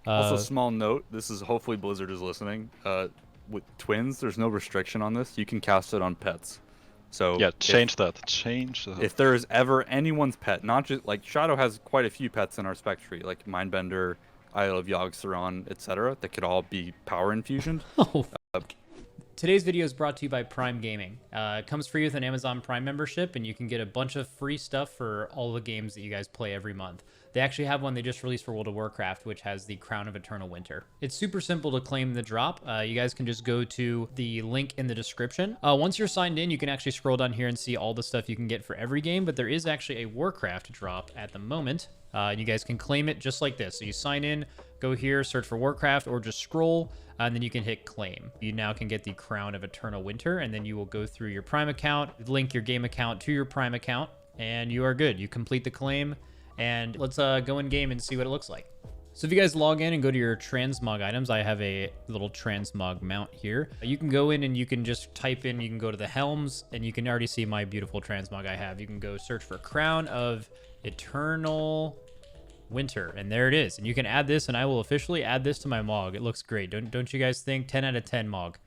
Also, small note, this is hopefully Blizzard is listening. With twins, there's no restriction on this. You can cast it on pets. So Yeah, change that. Change that. if there is ever anyone's pet, not just like Shadow has quite a few pets in our spec tree, like Mindbender, Isle of Yogg-Saron, etc., that could all be power infusioned. Oh. Today's video is brought to you by Prime Gaming. It comes free with an Amazon Prime membership, and you can get a bunch of free stuff for all the games that you guys play every month. They actually have one they just released for World of Warcraft, which has the Crown of Eternal Winter. It's super simple to claim the drop. You guys can just go to the link in the description. Once you're signed in, you can actually scroll down here and see all the stuff you can get for every game, but there is actually a Warcraft drop at the moment. You guys can claim it just like this. So you sign in, go here, search for Warcraft, or just scroll, and then you can hit claim. You now can get the Crown of Eternal Winter, and then you will go through your Prime account, link your game account to your Prime account, and you are good. You complete the claim, and let's go in game and see what it looks like. So if you guys log in and go to your transmog items, I have a little transmog mount here. You can go in and you can just type in, you can go to the helms, and you can already see my beautiful transmog I have. You can go search for Crown of Eternal Winter, and there it is. And you can add this, and I will officially add this to my mog. It looks great. Don't you guys think? 10 out of 10 mog.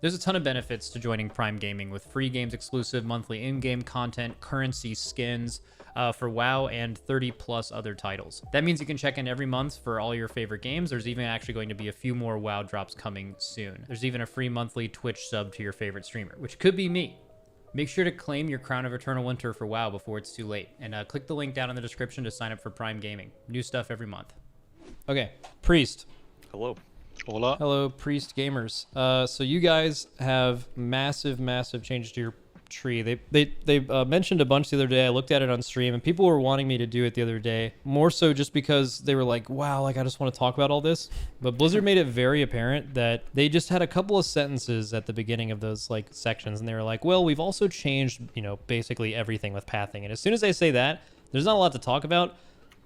There's a ton of benefits to joining Prime Gaming with free games exclusive, monthly in-game content, currency, skins for WoW, and 30 plus other titles. That means you can check in every month for all your favorite games. There's even actually going to be a few more WoW drops coming soon. There's even a free monthly Twitch sub to your favorite streamer, which could be me. Make sure to claim your Crown of Eternal Winter for WoW before it's too late. And click the link down in the description to sign up for Prime Gaming. New stuff every month. Okay, Priest. Hello. Hola. Hello, Priest gamers. So you guys have massive changes to your tree. They mentioned a bunch the other day. I looked at it on stream, and people were wanting me to do it the other day. More so just because they were like, wow, like I just want to talk about all this. But Blizzard made it very apparent that they just had a couple of sentences at the beginning of those like sections, and they were like, well, we've also changed, basically everything with pathing. And as soon as they say that, there's not a lot to talk about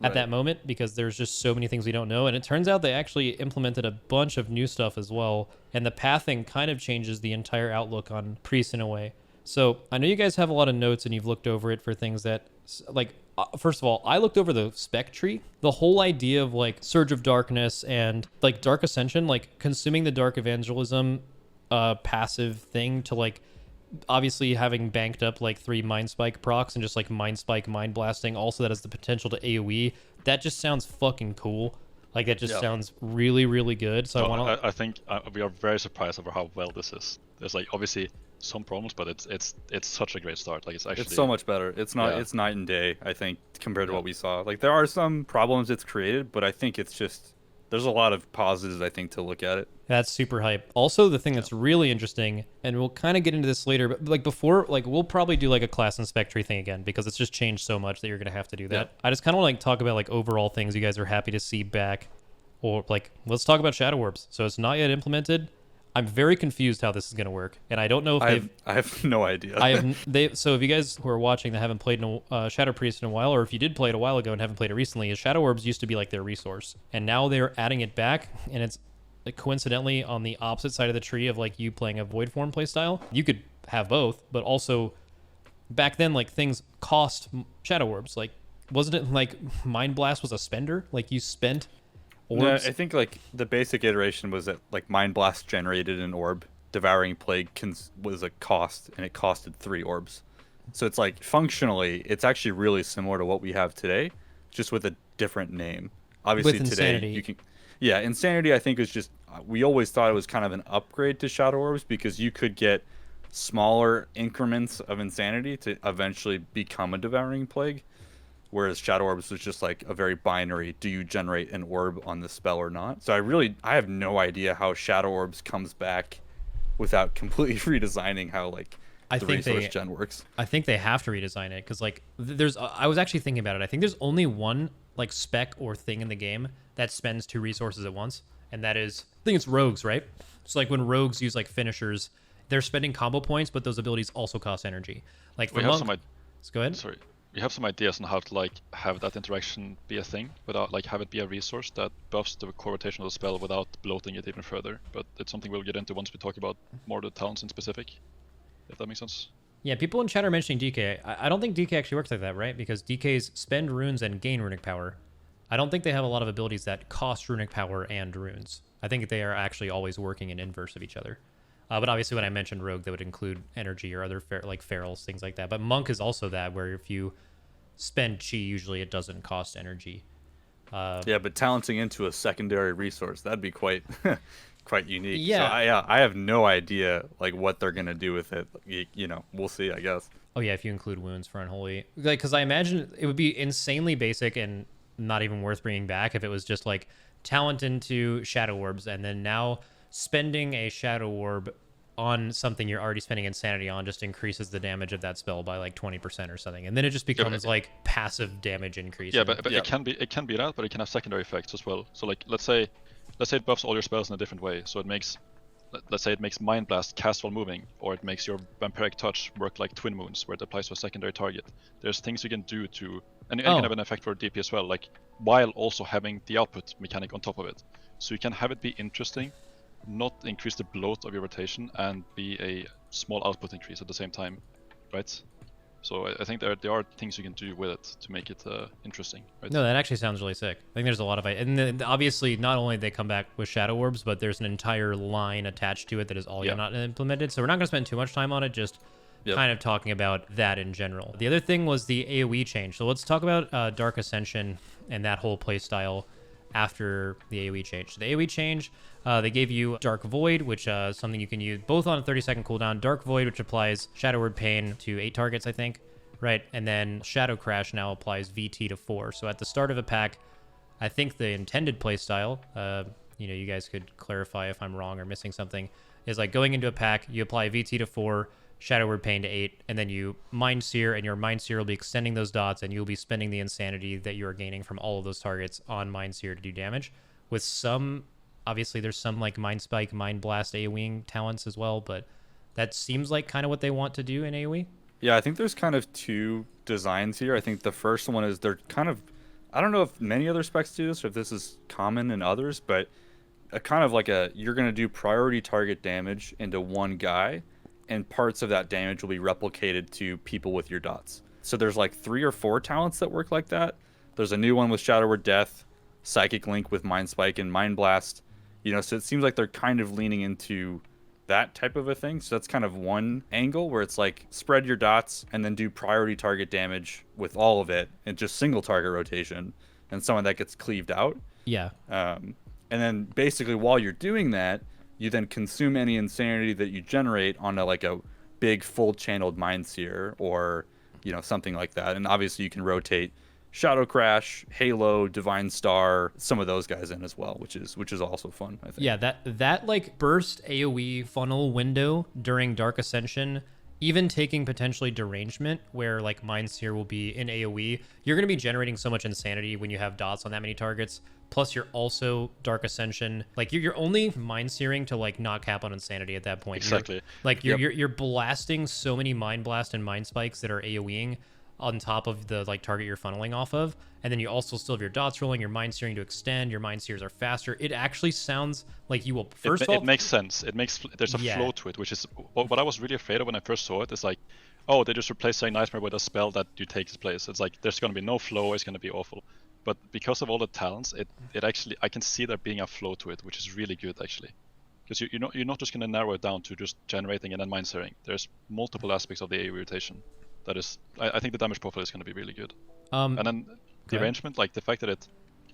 at that moment because there's just so many things we don't know. And it turns out they actually implemented a bunch of new stuff as well. And the pathing kind of changes the entire outlook on priests in a way. So I know you guys have a lot of notes and you've looked over it for things that, like, first of all, I looked over the spec tree. The whole idea of like Surge of Darkness and like Dark Ascension, like consuming the Dark Evangelism passive thing to like obviously having banked up like 3 Mindspike procs and just like Mindspike Mind Blasting. Also that has the potential to AoE. That just sounds fucking cool. Like that just sounds really, really good. So I think we are very surprised over how well this is. There's like obviously some problems, but it's such a great start. Like it's so much better. It's night and day, I think, compared to what we saw. Like there are some problems it's created, but I think it's just there's a lot of positives I think to look at it. That's super hype. Also, the thing that's really interesting, and we'll kind of get into this later, but like before, like we'll probably do like a class and spec tree thing again because it's just changed so much that you're gonna have to do that. Yeah. I just kind of want to like talk about like overall things you guys are happy to see back, or like let's talk about Shadow Orbs. So it's not yet implemented. I'm very confused how this is going to work, and I don't know if I have no idea. So if you guys who are watching that haven't played Shadow Priest in a while, or if you did play it a while ago and haven't played it recently, Shadow Orbs used to be like their resource, and now they're adding it back, and it's like coincidentally on the opposite side of the tree of like you playing a Void Form playstyle. You could have both, but also back then like things cost Shadow Orbs. Like wasn't it like Mind Blast was a spender? Like you spent orbs? No, I think like the basic iteration was that like Mind Blast generated an orb, Devouring Plague was a cost, and it costed 3 orbs. So it's like functionally, it's actually really similar to what we have today, just with a different name. Obviously with today Insanity. you can, Insanity I think is just we always thought it was kind of an upgrade to Shadow Orbs because you could get smaller increments of Insanity to eventually become a Devouring Plague. Whereas Shadow Orbs was just like a very binary, do you generate an orb on the spell or not? So I have no idea how Shadow Orbs comes back without completely redesigning how like the resource gen works. I think they have to redesign it because like I was actually thinking about it. I think there's only one like spec or thing in the game that spends 2 resources at once, and that is, I think it's rogues, right? So like when rogues use like finishers, they're spending combo points, but those abilities also cost energy. Like for monk, let's go ahead. Sorry. We have some ideas on how to like have that interaction be a thing without like have it be a resource that buffs the core rotation of the spell without bloating it even further. But it's something we'll get into once we talk about more of the talents in specific, if that makes sense. Yeah, people in chat are mentioning DK. I don't think DK actually works like that, right? Because DK's spend runes and gain runic power. I don't think they have a lot of abilities that cost runic power and runes. I think they are actually always working in inverse of each other. But obviously, when I mentioned rogue, that would include energy or other like ferals, things like that. But monk is also that, where if you spend chi, usually it doesn't cost energy. Yeah, but talenting into a secondary resource, that'd be quite quite unique. Yeah. So I have no idea like what they're gonna do with it. You know, we'll see, I guess. Oh yeah, if you include wounds for unholy, like, because I imagine it would be insanely basic and not even worth bringing back if it was just like talent into shadow orbs, and then now spending a shadow orb on something you're already spending insanity on just increases the damage of that spell by like 20% or something, and then it just becomes like passive damage increase. Yeah, but it can be that, but it can have secondary effects as well. So like let's say it buffs all your spells in a different way. So it makes, let's say it makes Mind Blast cast while moving, or it makes your Vampiric Touch work like Twin Moons, where it applies to a secondary target. There's things you can do to, and you can have an effect for DP as well, like while also having the output mechanic on top of it. So you can have it be interesting, not increase the bloat of your rotation, and be a small output increase at the same time, right? So I think there are things you can do with it to make it interesting, right? No, that actually sounds really sick. I think there's a lot of it. And then obviously, not only they come back with shadow orbs, but there's an entire line attached to it that is all not implemented. So we're not going to spend too much time on it, just kind of talking about that in general. The other thing was the AoE change. So let's talk about Dark Ascension and that whole playstyle after the AoE change. So the AoE change, they gave you Dark Void, which is something you can use both on a 30-second cooldown. Dark Void, which applies Shadow Word Pain to 8 targets, I think. Right, and then Shadow Crash now applies VT to 4. So at the start of a pack, I think the intended playstyle, you guys could clarify if I'm wrong or missing something, is like going into a pack, you apply VT to 4, Shadow Word Pain to 8, and then you Mind Sear, and your Mind Sear will be extending those dots, and you'll be spending the insanity that you are gaining from all of those targets on Mind Sear to do damage. With some, obviously there's some like Mind Spike, Mind Blast, AoEing talents as well, but that seems like kind of what they want to do in AoE. Yeah, I think there's kind of two designs here. I think the first one is they're kind of, I don't know if many other specs do this or if this is common in others, but a kind of like you're going to do priority target damage into one guy, and parts of that damage will be replicated to people with your dots. So there's like 3 or 4 talents that work like that. There's a new one with Shadow Word Death, Psychic Link with Mind Spike and Mind Blast. So it seems like they're kind of leaning into that type of a thing. So that's kind of one angle where it's like spread your dots and then do priority target damage with all of it and just single target rotation, and some of that gets cleaved out. Yeah. And then basically while you're doing that, you then consume any insanity that you generate on a big full channeled Mind Sear or something like that. And obviously you can rotate Shadow Crash, Halo, Divine Star, some of those guys in as well, which is also fun, I think. Yeah, that like burst AoE funnel window during Dark Ascension, even taking potentially derangement, where like Mind Sear will be in AoE, you're going to be generating so much insanity when you have dots on that many targets. Plus, you're also Dark Ascension, like you're only Mind Searing to like not cap on insanity at that point. Exactly. You're blasting so many Mind Blast and Mind Spikes that are AoEing on top of the like target you're funneling off of, and then you also still have your dots rolling, your Mind Searing to extend, your Mind Sears are faster. It actually sounds like you will it makes sense. There's a flow to it, which is what I was really afraid of when I first saw it. It's like, oh, they just replaced Saying Nightmare with a spell that you take its place. It's like there's going to be no flow, it's going to be awful. But because of all the talents, it actually, I can see there being a flow to it, which is really good actually. Because you're not just going to narrow it down to just generating and then Mind Searing. There's multiple aspects of the AoE rotation. That is, I think the damage profile is going to be really good. And then the arrangement, like the fact that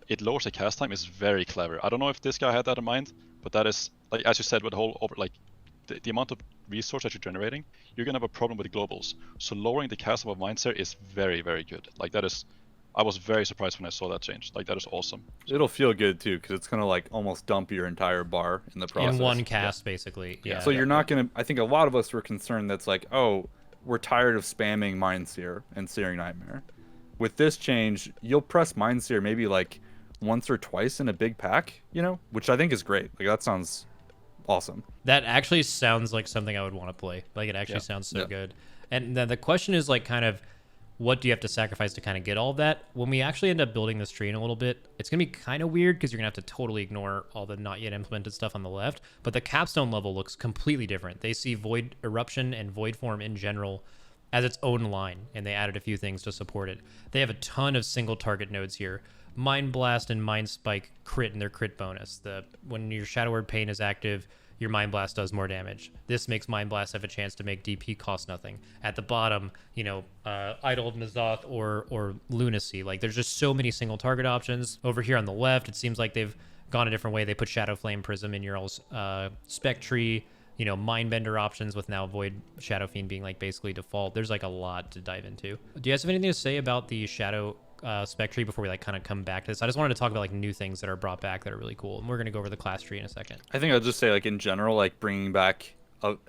it lowers the cast time, is very clever. I don't know if this guy had that in mind, but that is, like as you said, with the whole the amount of resource that you're generating, you're going to have a problem with globals. So lowering the cast time of Mind Sear is very, very good. Like that is, I was very surprised when I saw that change. Like that is awesome. It'll feel good too, because it's gonna like almost dump your entire bar in the process. In one cast, basically. Yeah. So you're not gonna. I think a lot of us were concerned that's like, oh, we're tired of spamming Mind Sear and Searing Nightmare. With this change, you'll press Mind Sear maybe like once or twice in a big pack, which I think is great. Like that sounds awesome. That actually sounds like something I would want to play. Like it actually sounds so good. And then the question is like kind of, what do you have to sacrifice to kind of get all of that? When we actually end up building this tree in a little bit, it's going to be kind of weird because you're going to have to totally ignore all the not yet implemented stuff on the left. But the capstone level looks completely different. They see Void Eruption and Void Form in general as its own line, and they added a few things to support it. They have a ton of single target nodes here. Mind Blast and Mind Spike crit in their crit bonus. When your Shadow Word Pain is active, your Mind Blast does more damage. This makes Mind Blast have a chance to make DP cost nothing. At the bottom, Idol of N'Zoth or Lunacy. Like, there's just so many single target options. Over here on the left, it seems like they've gone a different way. They put Shadow Flame Prism in your all's spec tree. Mindbender options with now Void Shadow Fiend being like basically default. There's like a lot to dive into. Do you guys have anything to say about the Shadow spec tree before we like kind of come back to this? I just wanted to talk about like new things that are brought back that are really cool, and we're gonna go over the class tree in a second. I think I'll just say, like, in general, like, bringing back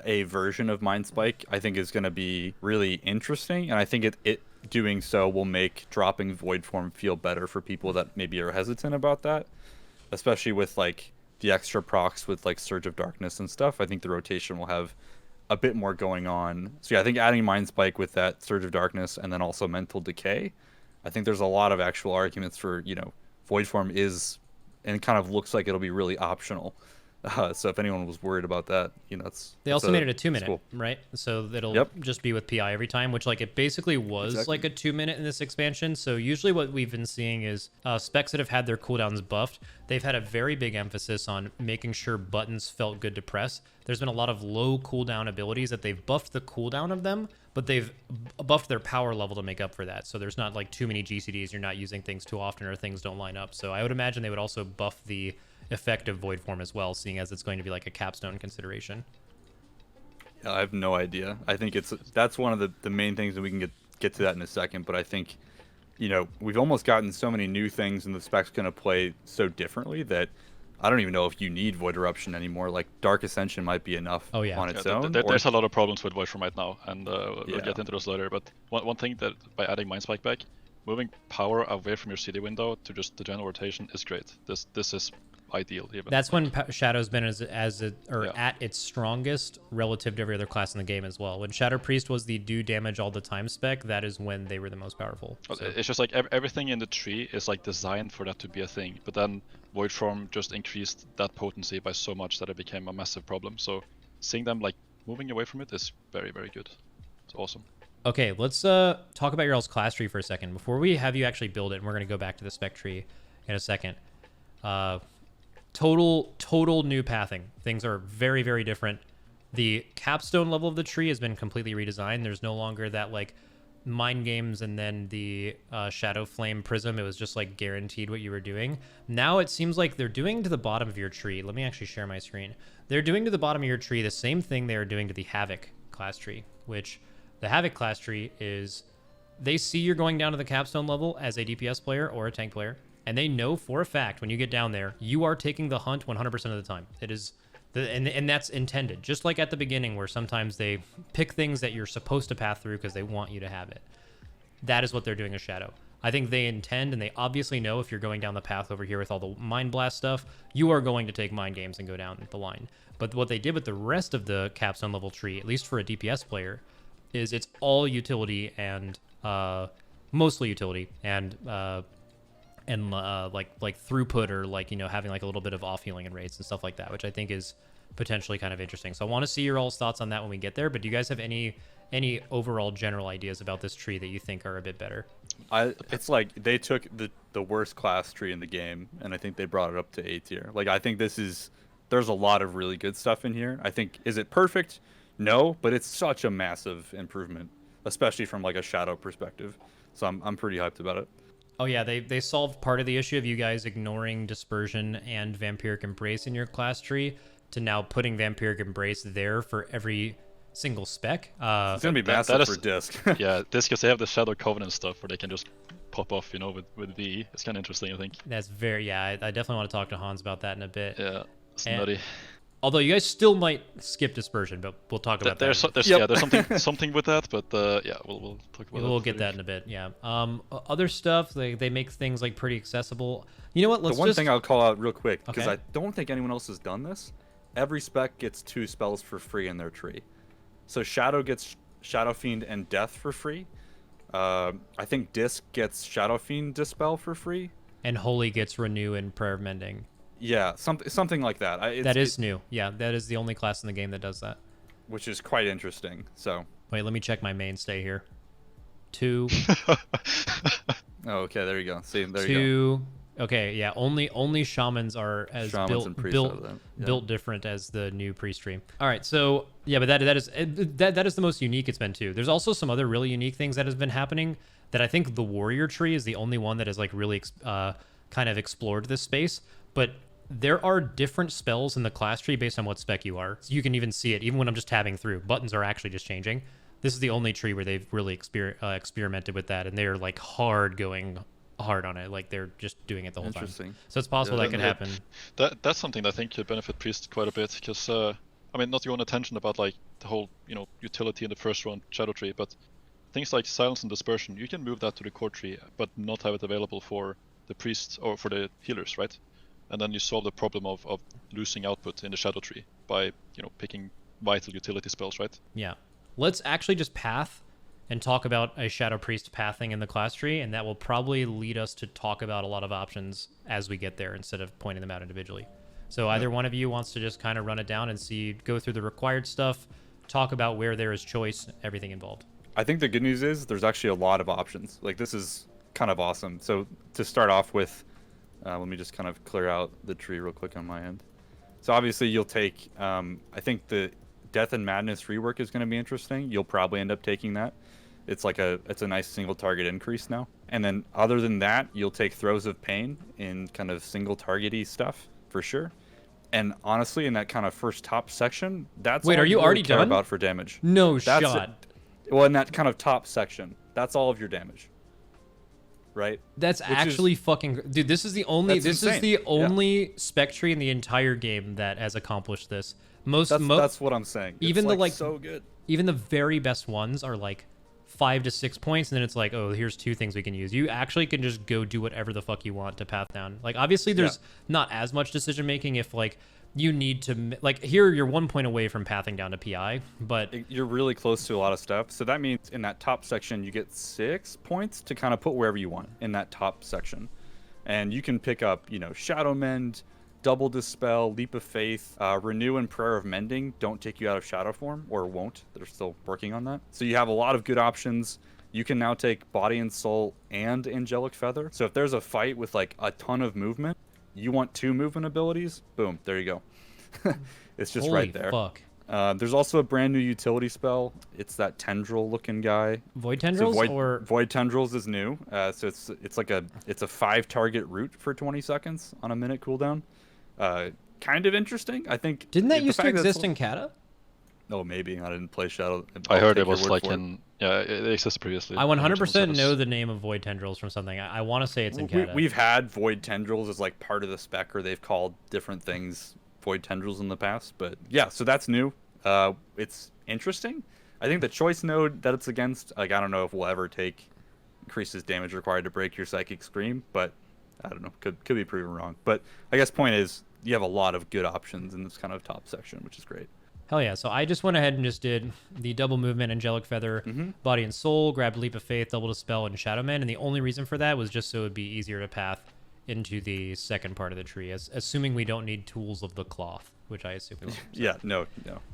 a version of Mindspike, I think is going to be really interesting, and I think it doing so will make dropping Void Form feel better for people that maybe are hesitant about that, especially with like the extra procs with like Surge of Darkness and stuff. I think the rotation will have a bit more going on. So yeah, I think adding Mindspike with that Surge of Darkness and then also Mental Decay, I think there's a lot of actual arguments for, Void Form is, and it kind of looks like it'll be really optional. So if anyone was worried about that, they also made it a 2-minute, cool. right? So it'll just be with PI every time, which like it basically was like a 2-minute in this expansion. So usually what we've been seeing is specs that have had their cooldowns buffed. They've had a very big emphasis on making sure buttons felt good to press. There's been a lot of low cooldown abilities that they've buffed the cooldown of them, but they've buffed their power level to make up for that. So there's not like too many GCDs. You're not using things too often or things don't line up. So I would imagine they would also buff the effective Void Form as well, seeing as it's going to be like a capstone consideration. Yeah, I have no idea. I think that's one of the main things, and we can get to that in a second. But I think, we've almost gotten so many new things, and the spec's going to play so differently that I don't even know if you need Void Eruption anymore. Like, Dark Ascension might be enough on its own. There's a lot of problems with Void Form right now, and we'll get into those later. But one thing that by adding Mindspike back, moving power away from your CD window to just the general rotation is great. This is ideal. Even. That's when Shadow's been at its strongest relative to every other class in the game as well. When Shadow Priest was the do damage all the time spec, that is when they were the most powerful. So. It's just like everything in the tree is like designed for that to be a thing, but then Void Form just increased that potency by so much that it became a massive problem. So seeing them like moving away from it is very, very good. It's awesome. Okay, let's talk about your all's class tree for a second before we have you actually build it, and we're going to go back to the spec tree in a second. Total new pathing. Things are very, very different. The capstone level of the tree has been completely redesigned. There's no longer that like mind games and then the Shadow Flame Prism. It was just like guaranteed what you were doing. Now it seems like they're doing to the bottom of your tree. Let me actually share my screen. They're doing to the bottom of your tree the same thing they are doing to the Havoc class tree, which the Havoc class tree is they see you're going down to the capstone level as a DPS player or a tank player, and they know for a fact when you get down there, you are taking the hunt 100% of the time. It is, and that's intended. Just like at the beginning where sometimes they pick things that you're supposed to path through because they want you to have it. That is what they're doing with Shadow. I think they intend, and they obviously know if you're going down the path over here with all the Mind Blast stuff, you are going to take Mind Games and go down the line. But what they did with the rest of the capstone level tree, at least for a DPS player, is it's all utility and mostly utility and like throughput or like having like a little bit of off healing and rates and stuff like that, which I think is potentially kind of interesting. So I want to see your all's thoughts on that when we get there. But do you guys have any overall general ideas about this tree that you think are a bit better? It's like they took the worst class tree in the game, and I think they brought it up to A tier. Like, I think there's a lot of really good stuff in here. I think, is it perfect? No, but it's such a massive improvement, especially from like a Shadow perspective. So I'm pretty hyped about it. Oh yeah, they solved part of the issue of you guys ignoring Dispersion and Vampiric Embrace in your class tree to now putting Vampiric Embrace there for every single spec. It's gonna be massive for Disc. Yeah, Disc, because they have the Shadow Covenant stuff where they can just pop off, with VE. It's kind of interesting, I think. That's very, I definitely want to talk to Hans about that in a bit. Yeah, it's nutty. Although you guys still might skip Dispersion, but we'll talk about that. There's something with that, but we'll talk about that. We'll get that in a bit. Yeah. Other stuff, they make things like pretty accessible. You know what? The one thing I'll call out real quick, because I don't think anyone else has done this. Every spec gets 2 spells for free in their tree. So Shadow gets Shadow Fiend and Death for free. I think Disc gets Shadow Fiend Dispel for free. And Holy gets Renew and Prayer of Mending. Yeah, something like that. That is new. Yeah, that is the only class in the game that does that. Which is quite interesting. So wait, let me check my mainstay here. 2. Oh, okay, there you go. See, there you Two. Okay, yeah. Only shamans are as Shamans and priests out of that. Yeah. built different as the new priest tree. All right, so yeah, but that is the most unique it's been too. There's also some other really unique things that has been happening. That I think the warrior tree is the only one that has like really kind of explored this space. But there are different spells in the class tree based on what spec you are. So you can even see it, even when I'm just tabbing through. Buttons are actually just changing. This is the only tree where they've really experimented with that, and they're like going hard on it. Like they're just doing it the whole time. Interesting. So it's possible that could happen. That's something that I think could benefit Priest quite a bit, because I mean, not your own attention about like the whole utility in the first round Shadow Tree, but things like Silence and Dispersion, you can move that to the core tree, but not have it available for the priests or for the healers, right? And then you solve the problem of losing output in the Shadow Tree by picking vital utility spells, right? Yeah. Let's actually just path and talk about a Shadow Priest pathing in the class tree, and that will probably lead us to talk about a lot of options as we get there instead of pointing them out individually. So either one of you wants to just kind of run it down and go through the required stuff, talk about where there is choice, everything involved. I think the good news is there's actually a lot of options. Like, this is kind of awesome. So to start off with, let me just kind of clear out the tree real quick on my end. So obviously you'll take, I think the Death and Madness rework is going to be interesting. You'll probably end up taking that. It's a nice single target increase now. And then other than that, you'll take Throes of Pain in kind of single targety stuff for sure. And honestly, in that kind of first top section, that's Wait, all are you really already care done? about for damage. No That's shot. Well, in that kind of top section, that's all of your damage, right? That's actually fucking dude. This is the only. That's This insane. is the only spec tree in the entire game that has accomplished this. That's what I'm saying. Even It's so good. Even the very best ones are like 5 to 6 points, and then it's like, oh, here's 2 things we can use. You actually can just go do whatever the fuck you want to path down. Like, obviously, there's not as much decision making if like you need to like here you're 1 point away from pathing down to PI, but You're really close to a lot of stuff. So that means in that top section, you get 6 points to kind of put wherever you want in that top section. And you can pick up, Shadow Mend, Double Dispel, Leap of Faith, Renew, and Prayer of Mending don't take you out of Shadow form, or won't. They're still working on that. So you have a lot of good options. You can now take Body and Soul and Angelic Feather. So if there's a fight with like a ton of movement, you want 2 movement abilities, boom, there you go. It's just holy right there. fuck. There's also a brand new utility spell. It's that tendril looking guy. Void tendrils or Void Tendrils is new. So it's a 5 target root for 20 seconds on a minute cooldown. Kind of interesting. I think. didn't that the used to fact that exist it's- in Kata? Oh, maybe I didn't play Shadow. I I'll heard take it your was word like for it. it existed previously. I in original 100% status. know the name of void tendrils from something. I want to say it's in Kata. We've had Void Tendrils as like part of the spec, or they've called different things Void Tendrils in the past. But yeah, so that's new. It's interesting. I think the choice node that it's against, like, I don't know if we'll ever take increases damage required to break your Psychic Scream, but I don't know. Could be proven wrong. But I guess point is you have a lot of good options in this kind of top section, which is great. Hell yeah. So I just went ahead and just did the double movement, Angelic Feather, Body and Soul, grabbed Leap of Faith, Double Dispel, and Shadow Man. And the only reason for that was just so it would be easier to path into the second part of the tree, assuming we don't need Tools of the Cloth, which I assume we won't. Yeah, no,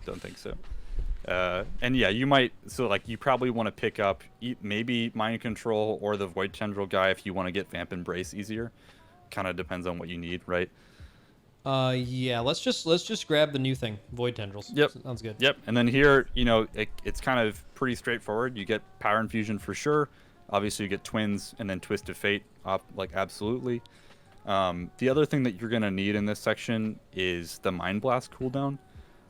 don't think so. And yeah, you probably want to pick up maybe Mind Control or the Void Tendril guy if you want to get Vamp Embrace easier. Kind of depends on what you need, right? Yeah, let's just grab the new thing, Void Tendrils. Yep. Sounds good. Yep. And then here, it's kind of pretty straightforward. You get Power Infusion for sure. Obviously, you get Twins and then Twist of Fate, absolutely. The other thing that you're going to need in this section is the Mind Blast cooldown.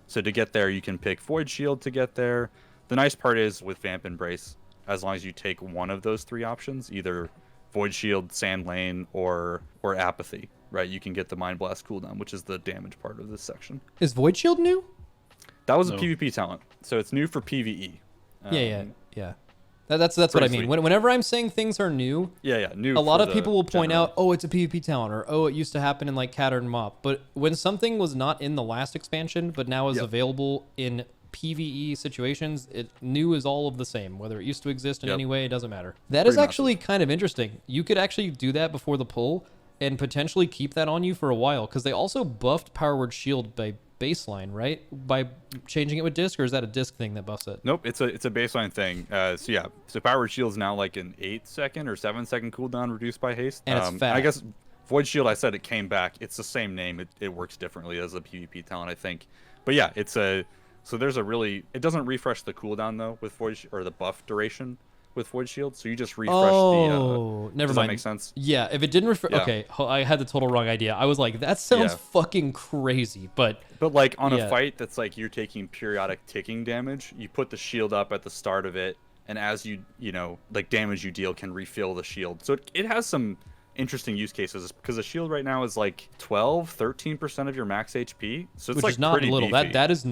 So to get there, you can pick Void Shield to get there. The nice part is with Vamp Embrace, as long as you take one of those 3 options, either Void Shield, Sand Lane, or Apathy, right? You can get the Mind Blast cooldown, which is the damage part of this section. Is Void Shield new? That was No. a PvP talent, so it's new for PvE. Yeah. That's what I mean. sweet. Whenever I'm saying things are new, New. a lot for of the people will point general. out, oh, it's a PvP talent, or oh, it used to happen in like Cat and Mop. But when something was not in the last expansion, but now is Yep. available in PvE situations, new is all of the same. Whether it used to exist in Yep. any way, it doesn't matter. That is Pretty actually kind of interesting. You could actually do that before the pull and potentially keep that on you for a while, because they also buffed Power Word Shield by baseline, right? By changing it with disc, or is that a disc thing that buffs it? Nope, it's a baseline thing. So yeah, so Powered Shield's now like an 8-second or 7-second cooldown reduced by haste. And it's fast. I guess Void Shield, I said it came back. It's the same name. It works differently as a PvP talent, I think. But yeah, it's a so there's a really it doesn't refresh the cooldown though with Void or the buff duration with Void Shield. So you just refresh never does mind. that make sense? Yeah, if it didn't Yeah. okay, I had the total wrong idea. I was like, that sounds Yeah. fucking crazy, but like on yeah. a fight that's like you're taking periodic ticking damage, you put the shield up at the start of it, and as you know, like damage you deal can refill the shield. So it has some interesting use cases because the shield right now is like 13% of your max HP. So it's which like is not pretty little. beefy. That is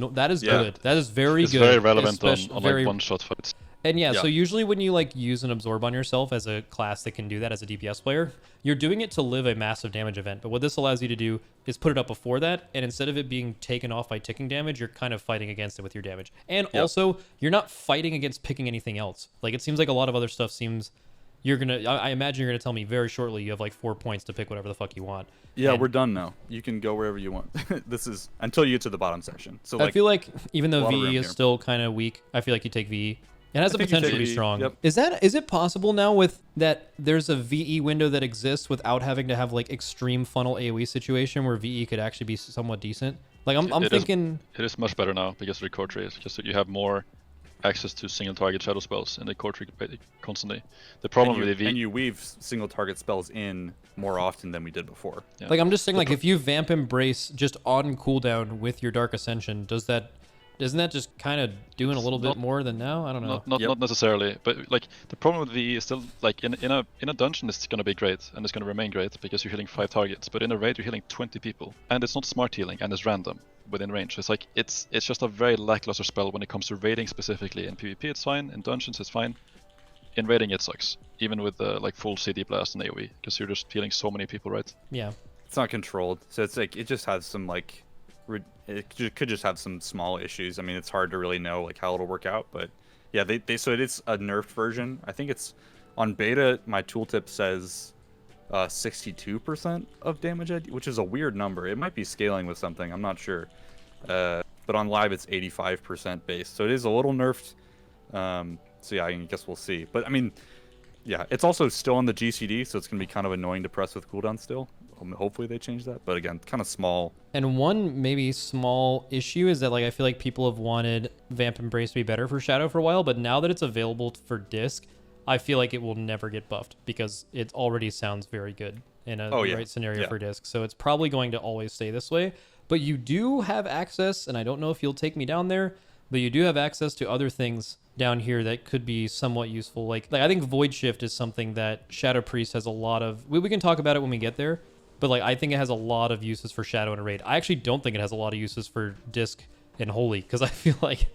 Yeah. good. That is very It's good. very relevant on especially- like one-shot fights. And yeah, Yeah. so usually when you like use an absorb on yourself as a class that can do that as a DPS player, you're doing it to live a massive damage event. But what this allows you to do is put it up before that, and instead of it being taken off by ticking damage, you're kind of fighting against it with your damage. And also, you're not fighting against picking anything else. Like it seems like a lot of other stuff seems I imagine you're gonna tell me very shortly you have like 4 points to pick whatever the fuck you want. Yeah, And we're done now. You can go wherever you want. This is until you get to the bottom section. So I like feel like even a though lot of VE room is here. still kind of weak, I feel like you take VE. It has the think you potential take to be VE, strong. yep. Is it possible now with that there's a VE window that exists without having to have like extreme funnel AoE situation where VE could actually be somewhat decent? Like I'm It is- thinking It is much better now because of the core tree. Just you have more access to single target shadow spells in the core tree constantly. The problem with the and V, you weave single target spells in more often than we did before. yeah. like I'm just saying like if you vamp embrace just on cooldown with your Dark Ascension, isn't that just kind of doing a little bit more than now? I don't know. not necessarily, but like the problem with V is still like in a dungeon it's gonna be great and it's gonna remain great because you're hitting 5 targets, but in a raid you're hitting 20 people and it's not smart healing and it's random within range. It's like it's just a very lackluster spell when it comes to raiding specifically. In PvP it's fine, in dungeons it's fine. In raiding it sucks, even with like full CD blast and AoE because you're just healing so many people, right? Yeah. It's not controlled, so it's like it just has some like could just have some small issues. I mean, it's hard to really know like how it'll work out, but yeah, so it is a nerfed version. I think it's on beta. My tooltip says 62% of damage, which is a weird number. It might be scaling with something. I'm not sure. But on live, it's 85% base, so it is a little nerfed. So yeah, I guess we'll see. But I mean, yeah, it's also still on the GCD, so it's gonna be kind of annoying to press with cooldown still. Hopefully they change that, but again, kind of small. And one maybe small issue is that like I feel like people have wanted Vamp Embrace to be better for Shadow for a while, but now that it's available for disc, I feel like it will never get buffed because it already sounds very good in a right scenario for disc. So it's probably going to always stay this way. But you do have access, and I don't know if you'll take me down there, but you do have access to other things down here that could be somewhat useful. Like I think Void Shift is something that Shadow Priest has a lot of. We can talk about it when we get there. But like I think it has a lot of uses for Shadow and a raid. I actually don't think it has a lot of uses for Disc and Holy, because I feel like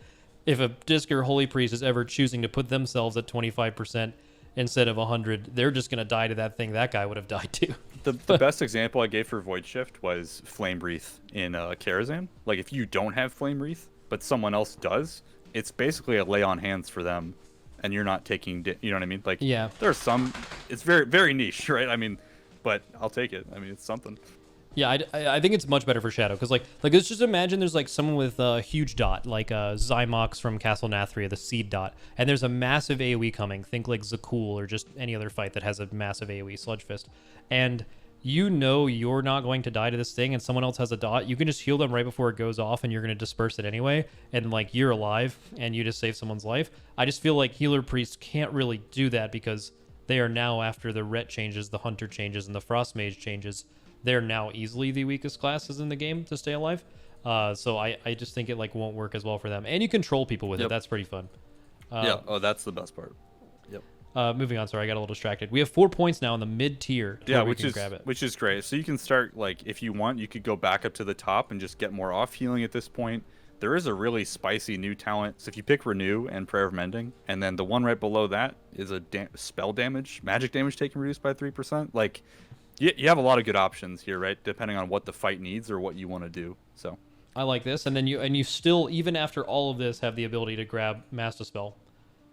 if a Disc or Holy Priest is ever choosing to put themselves at 25% instead of 100, they're just gonna die to that thing. That guy would have died too. The best example I gave for Void Shift was Flame Wreath in Karazhan. Like if you don't have Flame Wreath, but someone else does, it's basically a lay on hands for them, and you're not taking. You know what I mean? Like Yeah. there's some. It's very very niche, right? I mean. But I'll take it. I mean, it's something. Yeah, I think it's much better for Shadow because like let's just imagine there's like someone with a huge dot like Zymox from Castle Nathria, the seed dot, and there's a massive AoE coming. Think like Zakul or just any other fight that has a massive AoE, Sludge Fist, and you know you're not going to die to this thing, and someone else has a dot. You can just heal them right before it goes off, and you're going to disperse it anyway, and like you're alive, and you just save someone's life. I just feel like Healer Priest can't really do that because they are now, after the Ret changes, the Hunter changes, and the Frost Mage changes, they're now easily the weakest classes in the game to stay alive. So I just think it like won't work as well for them. And you control people with it. That's pretty fun. Yeah. Oh, that's the best part. Yep. Moving on. Sorry, I got a little distracted. We have 4 points now in the mid tier. Yeah, which is great. So you can start like if you want, you could go back up to the top and just get more off healing at this point. There is a really spicy new talent. So if you pick Renew and Prayer of Mending, and then the one right below that is a spell damage, magic damage taken reduced by 3%. Like, you have a lot of good options here, right? Depending on what the fight needs or what you want to do. So I like this, and then you still, even after all of this, have the ability to grab Master Spell.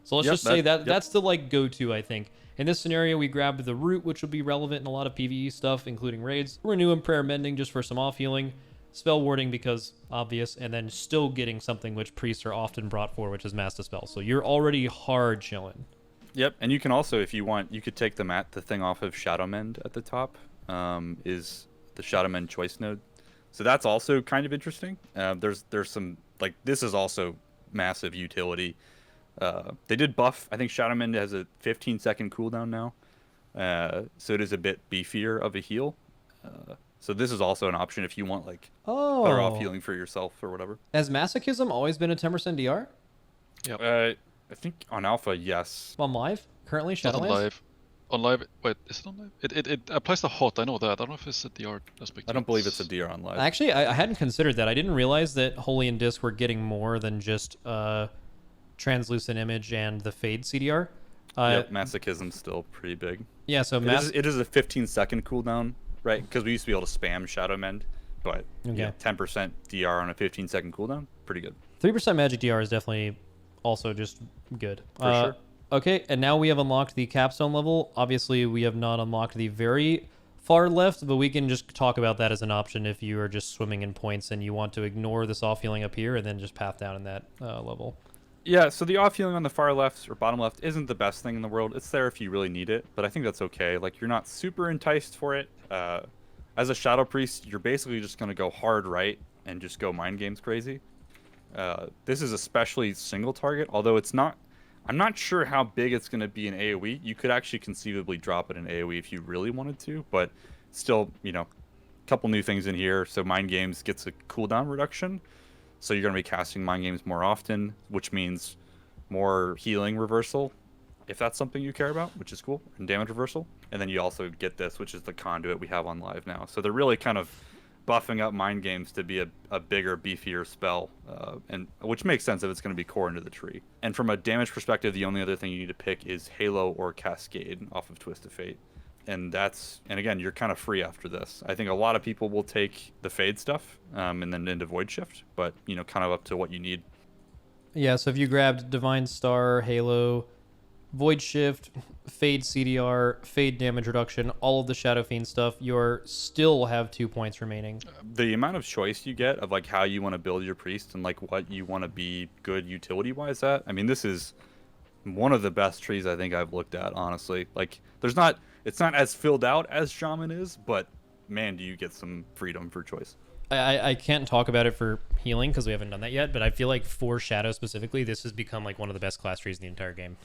So let's just say that's the like go-to. I think in this scenario we grabbed the Root, which will be relevant in a lot of PvE stuff, including raids. Renew and Prayer Mending just for some off healing. spell warding because obvious, and then still getting something which priests are often brought for, which is Mass Dispel. So you're already hard chilling. Yep, and you can also, if you want, you could take the thing off of Shadow Mend at the top, is the Shadow Mend choice node. So that's also kind of interesting. There's some, like, this is also massive utility. They did buff, I think Shadow Mend has a 15-second cooldown now, so it is a bit beefier of a heal. So this is also an option if you want, like, better off healing for yourself or whatever. Has Masochism always been a 10% DR? Yeah. I think on alpha, yes. On live? Currently, Not on Shadowlands? live. On live, wait, is it on live? It applies to hot, I know that. I don't know if it's a DR aspect. I don't believe it's a DR on live. Actually, I hadn't considered that. I didn't realize that Holy and Disc were getting more than just Translucent Image and the Fade CDR. Yep, Masochism's still pretty big. Yeah, so it is a 15-second cooldown, right? Because we used to be able to spam Shadow Mend, but yeah, 10% DR on a 15-second cooldown, pretty good. 3% Magic DR is definitely also just good. For sure. Okay, and now we have unlocked the capstone level. Obviously, we have not unlocked the very far left, but we can just talk about that as an option if you are just swimming in points and you want to ignore this off healing up here and then just path down in that level. Yeah, so the off healing on the far left or bottom left isn't the best thing in the world. It's there if you really need it, but I think that's okay. Like, you're not super enticed for it. As a Shadow Priest, you're basically just going to go hard right and just go mind games crazy. This is especially single target, although it's not... I'm not sure how big it's going to be in AoE. You could actually conceivably drop it in AoE if you really wanted to, but still, you know, a couple new things in here. So Mind Games gets a cooldown reduction, so you're going to be casting Mind Games more often, which means more healing reversal, if that's something you care about, which is cool, and damage reversal. And then you also get this, which is the conduit we have on live now. So they're really kind of buffing up Mind Games to be a bigger, beefier spell, and which makes sense if it's going to be core into the tree. And from a damage perspective, the only other thing you need to pick is Halo or Cascade off of Twist of Fate. And again, you're kind of free after this. I think a lot of people will take the Fade stuff and then into Void Shift, but, you know, kind of up to what you need. Yeah, so if you grabbed Divine Star, Halo, Void Shift, Fade CDR, Fade damage reduction, all of the Shadow Fiend stuff, you're still have 2 points remaining. The amount of choice you get of, like, how you want to build your priest and, like, what you want to be good utility-wise at, I mean, this is one of the best trees I think I've looked at, honestly. Like, it's not as filled out as Shaman is, but, man, do you get some freedom for choice. I can't talk about it for healing because we haven't done that yet, but I feel like for Shadow specifically, this has become, like, one of the best class trees in the entire game.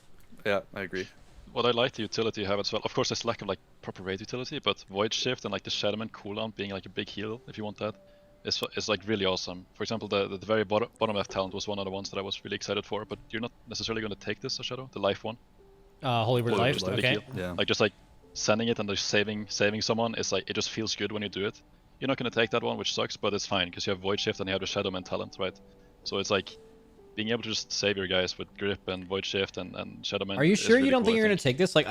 Yeah, I agree. What I like the utility you have as well, of course there's lack of like proper raid utility, but Void Shift and like the Shadowman cooldown being like a big heal if you want that is like really awesome. For example, the very bottom left talent was one of the ones that I was really excited for, but you're not necessarily going to take this as Shadow, the life one. Holy Word Life, Just a big okay. heal. Yeah. Like just like sending it and just saving someone is like, it just feels good when you do it. You're not going to take that one, which sucks, but it's fine because you have Void Shift and you have the Shadowman talent, right? So it's like being able to just save your guys with Grip and Void Shift and Shadowman. Are you sure really you don't cool, think you're I going to take this? Like,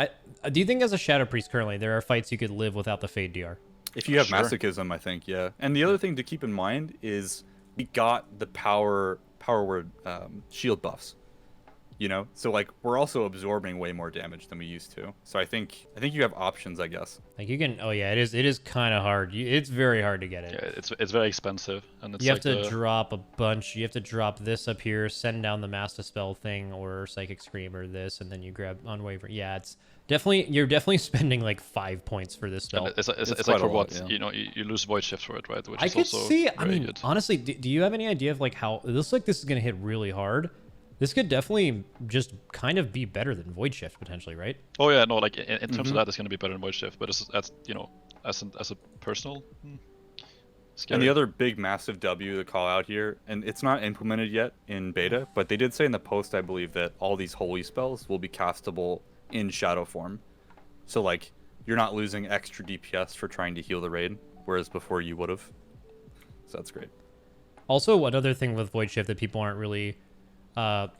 do you think as a Shadow Priest currently, there are fights you could live without the Fade DR? If you have Sure. Masochism, I think, yeah. And the other thing to keep in mind is we got the power word shield buffs. You know, so like we're also absorbing way more damage than we used to. So I think you have options, I guess. Like you can, oh yeah, it is kind of hard. It's very hard to get it. Yeah, it's very expensive, and it's You have like to drop a bunch. You have to drop this up here, send down the Master Spell thing or Psychic Scream or this, and then you grab Unwaver. Yeah, it's definitely, you're definitely spending like 5 points for this spell. It's quite like a for lot, what yeah. you know, you lose Void Shift for it, right? Which I is could also see, I very mean, good. honestly, do you have any idea of like how, it looks like this is going to hit really hard. This could definitely just kind of be better than Void Shift potentially, right? Oh yeah, no, like in terms of that, it's going to be better than Void Shift, but as you know, as a personal. Scary. And the other big massive W to call out here, and it's not implemented yet in beta, but they did say in the post, I believe, that all these holy spells will be castable in shadow form. So like you're not losing extra DPS for trying to heal the raid, whereas before you would have. So that's great. Also, another thing with Void Shift that people aren't really...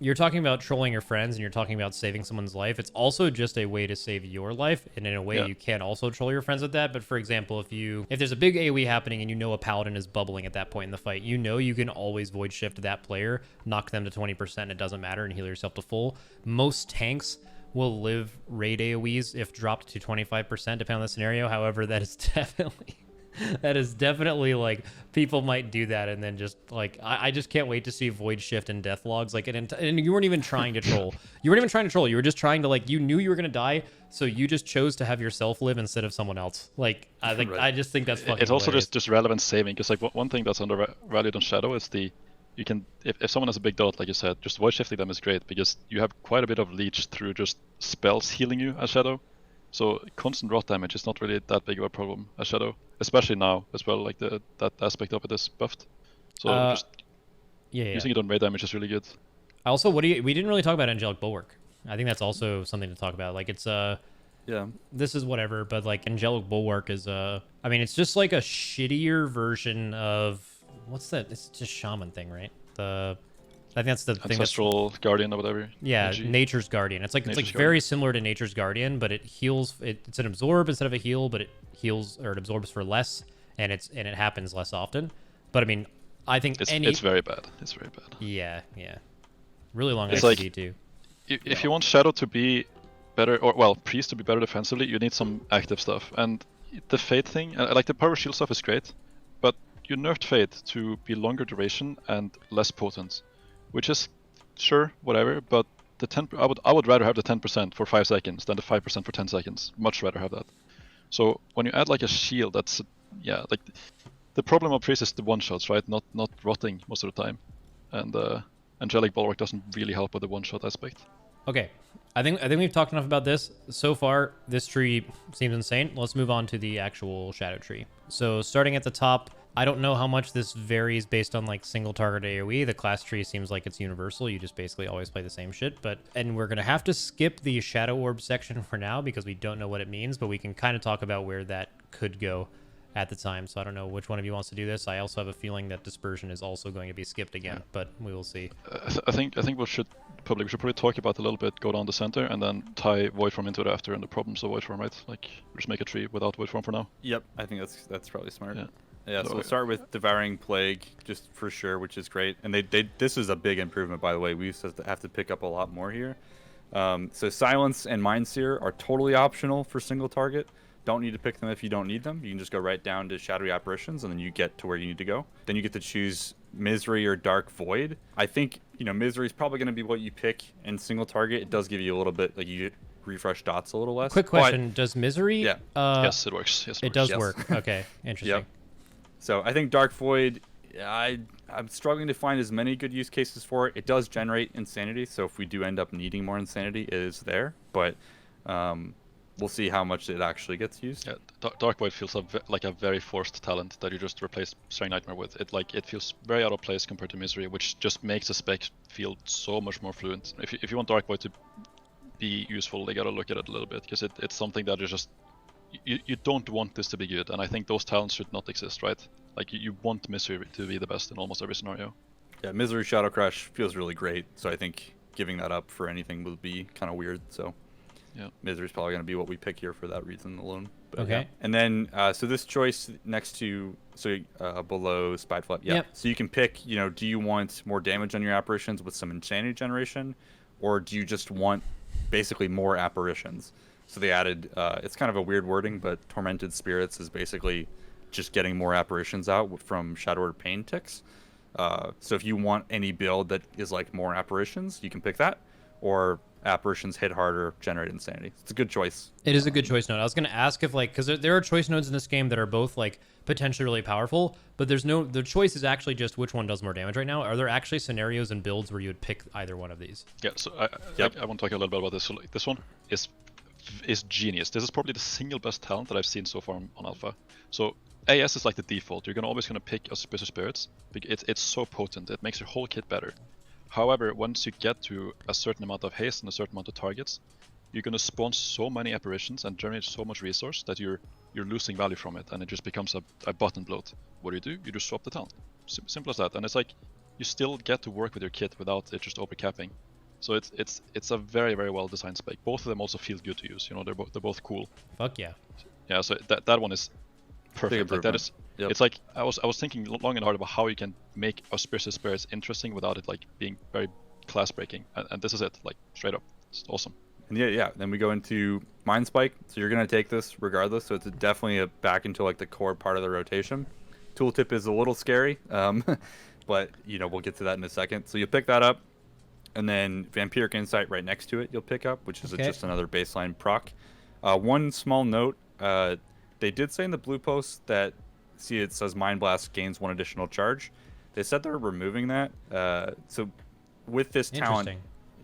you're talking about trolling your friends and you're talking about saving someone's life. It's also just a way to save your life, and in a way you can also troll your friends with that. But for example, if there's a big AoE happening and you know a paladin is bubbling at that point in the fight, you know you can always Void Shift that player, knock them to 20%, it doesn't matter, and heal yourself to full. Most tanks will live raid AoEs if dropped to 25%, depending on the scenario. However, that is definitely That is definitely like people might do that, and then just like I just can't wait to see Void Shift and Death Logs. Like, and you weren't even trying to troll. You weren't even trying to troll. You were just trying to like you knew you were gonna die, so you just chose to have yourself live instead of someone else. Like I think Right. I just think that's fucking. It's also hilarious. just relevant saving, because like one thing that's undervalued on Shadow is you can if someone has a big dot, like you said, just void shifting them is great because you have quite a bit of leech through just spells healing you as Shadow. So constant rot damage is not really that big of a problem as Shadow, especially now as well. Like that aspect of it is buffed. So just yeah. using it on raid damage is really good. Also, we didn't really talk about Angelic Bulwark. I think that's also something to talk about. Like it's Yeah. this is whatever, but like Angelic Bulwark is I mean it's just like a shittier version of what's that? It's just shaman thing, right? I think that's the thing. Ancestral Guardian or whatever. Yeah, AG. Nature's Guardian. It's like Nature's very Guardian. similar to Nature's Guardian, but it heals. It's an absorb instead of a heal, but it heals or it absorbs for less, and it happens less often. But I mean, I think It's very bad. It's very bad. yeah. Really long It's XP like- too. If you want Shadow to be better, or well, Priest to be better defensively, you need some active stuff. And the Fate thing, like the power shield stuff is great, but you nerfed Fate to be longer duration and less potent, which is sure whatever. But the 10, I would rather have the 10% for 5 seconds than the 5% for 10 seconds. Much rather have that. So when you add like a shield, that's like the problem of Priest is the one shots, right? Not rotting most of the time, and Angelic Bulwark doesn't really help with the one shot aspect. Okay, I think we've talked enough about this so far. This tree seems insane. Let's move on to the actual shadow tree. So starting at the top, I don't know how much this varies based on like single target AoE. The class tree seems like it's universal. You just basically always play the same shit. And we're gonna have to skip the shadow orb section for now because we don't know what it means. But we can kind of talk about where that could go at the time. So I don't know which one of you wants to do this. I also have a feeling that dispersion is also going to be skipped again, but we will see. I think we should probably talk about it a little bit, go down the center, and then tie void form into it after, and the problems of void form, right? Like just make a tree without void form for now. Yep. I think that's probably smart. Yeah. Yeah, so So- we'll start with Devouring Plague, just for sure, which is great. And this is a big improvement, by the way. We used to have to pick up a lot more here. So Silence and Mindseer are totally optional for single target. Don't need to pick them if you don't need them. You can just go right down to Shadowy Apparitions, and then you get to where you need to go. Then you get to choose Misery or Dark Void. I think, Misery is probably going to be what you pick in single target. It does give you a little bit, like you refresh dots a little less. Quick question: does Misery? Yeah. Yes, it works. Yes, It works. does Yes. work. Okay, interesting. Yep. So I think Dark Void, I'm struggling to find as many good use cases for it. It does generate insanity, so if we do end up needing more insanity, it is there. But we'll see how much it actually gets used. Yeah, Dark Void feels like a very forced talent that you just replace Strang Nightmare with. It feels very out of place compared to Misery, which just makes the spec feel so much more fluent. If you want Dark Void to be useful, they gotta look at it a little bit, because it's something that is just you don't want this to be good, and I think those talents should not exist, right? Like you want Misery to be the best in almost every scenario. Yeah, Misery Shadow Crash feels really great, so I think giving that up for anything would be kind of weird. So Yeah. Misery's probably going to be what we pick here for that reason alone. But Okay. yeah. And then, so this choice next to, below Spide Flap, yeah. Yep. So you can pick, do you want more damage on your apparitions with some insanity generation, or do you just want basically more apparitions? So they added, it's kind of a weird wording, but Tormented Spirits is basically just getting more apparitions out from Shadow Orb Pain ticks. So if you want any build that is like more apparitions, you can pick that, or apparitions hit harder, generate insanity. It's a good choice. It is a good choice node. I was going to ask if because there are choice nodes in this game that are both like potentially really powerful, but the choice is actually just which one does more damage right now. Are there actually scenarios and builds where you would pick either one of these? Yeah, so Yep. I want to talk a little bit about this. So like, this one is genius. This is probably the single best talent that I've seen so far on Alpha. So AS is like the default. You're always gonna pick Auspicious Spirits. It's so potent. It makes your whole kit better. However, once you get to a certain amount of haste and a certain amount of targets, you're gonna spawn so many apparitions and generate so much resource that you're losing value from it, and it just becomes a button bloat. What do? You just swap the talent. Simple as that. And it's like you still get to work with your kit without it just overcapping. So it's a very, very well designed spec. Both of them also feel good to use. They're both cool. Fuck yeah. Yeah. So that one is perfect. Like that improvement. is. Yep. It's like I was thinking long and hard about how you can make Auspicious Spirits interesting without it like being very class breaking. And this is it. Like straight up. It's awesome. And yeah. Then we go into Mindspike. So you're gonna take this regardless. So it's definitely back into like the core part of the rotation. Tooltip is a little scary, but we'll get to that in a second. So you pick that up, and then Vampiric Insight right next to it you'll pick up, which is just another baseline proc. One small note: they did say in the blue post that it says Mind Blast gains 1 additional charge. They said they're removing that. So with this talent,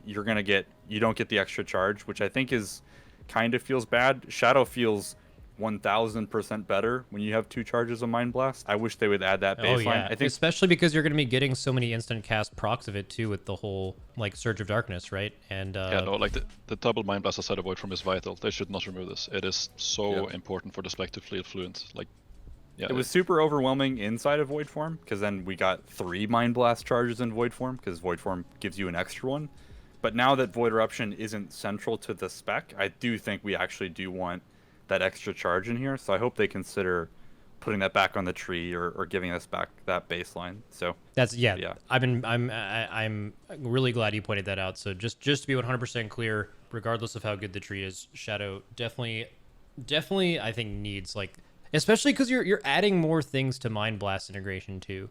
you don't get the extra charge, which I think is kind of feels bad. Shadow feels 1000% better when you have 2 charges of Mind Blast. I wish they would add that baseline. Oh, yeah. I think especially because you're going to be getting so many instant cast procs of it too with the whole like Surge of Darkness, right? And like the double Mind Blast aside of Void Form is vital. They should not remove this. It is so important for the spec to feel fluent. Like, yeah, it was super overwhelming inside of Void Form, because then we got 3 Mind Blast charges in Void Form, because Void Form gives you an extra one. But now that Void Eruption isn't central to the spec, I do think we actually do want that extra charge in here. So I hope they consider putting that back on the tree, or giving us back that baseline. So that's I'm really glad you pointed that out. So just to be 100% clear, regardless of how good the tree is, Shadow definitely I think needs, like, especially because you're adding more things to Mind Blast integration too.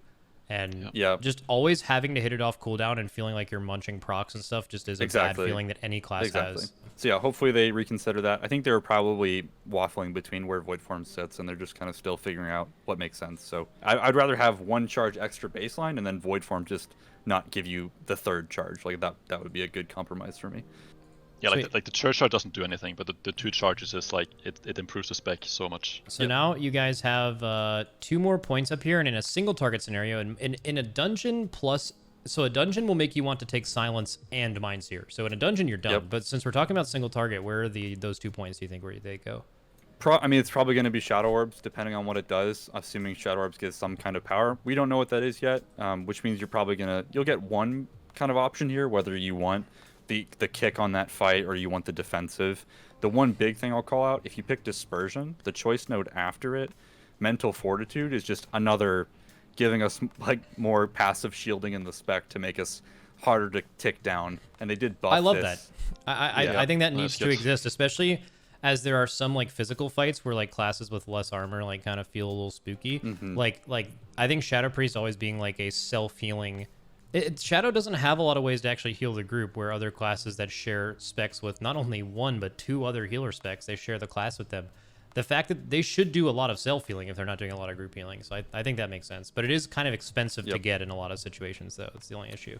And just always having to hit it off cooldown and feeling like you're munching procs and stuff just is a bad feeling that any class has. So yeah, hopefully they reconsider that. I think they were probably waffling between where Void Form sits, and they're just kind of still figuring out what makes sense. So I'd rather have 1 charge extra baseline, and then Void Form just not give you the 3rd charge. Like that would be a good compromise for me. Yeah, like the church charge doesn't do anything, but the 2 charges is like it improves the spec so much. So now you guys have 2 more points up here, and in a single target scenario, and in a dungeon plus. So a dungeon will make you want to take Silence and Mind Seer. So in a dungeon you're done. But since we're talking about single target, where are those 2 points do you think where they go? I mean, it's probably going to be Shadow Orbs, depending on what it does. Assuming Shadow Orbs gives some kind of power, we don't know what that is yet. Which means you'll get one kind of option here, whether you want the kick on that fight or you want the defensive. The one big thing I'll call out: if you pick Dispersion, the choice node after it, Mental Fortitude, is just another giving us like more passive shielding in the spec to make us harder to tick down. And they did buff. I love that. I think that needs to exist, especially as there are some like physical fights where like classes with less armor like kind of feel a little spooky. Like I think Shadow Priest always being like a self-healing. Shadow doesn't have a lot of ways to actually heal the group, where other classes that share specs with not only 1 but 2 other healer specs, they share the class with them. The fact that they should do a lot of self-healing if they're not doing a lot of group healing. So I think that makes sense. But it is kind of expensive to get in a lot of situations, though. It's the only issue.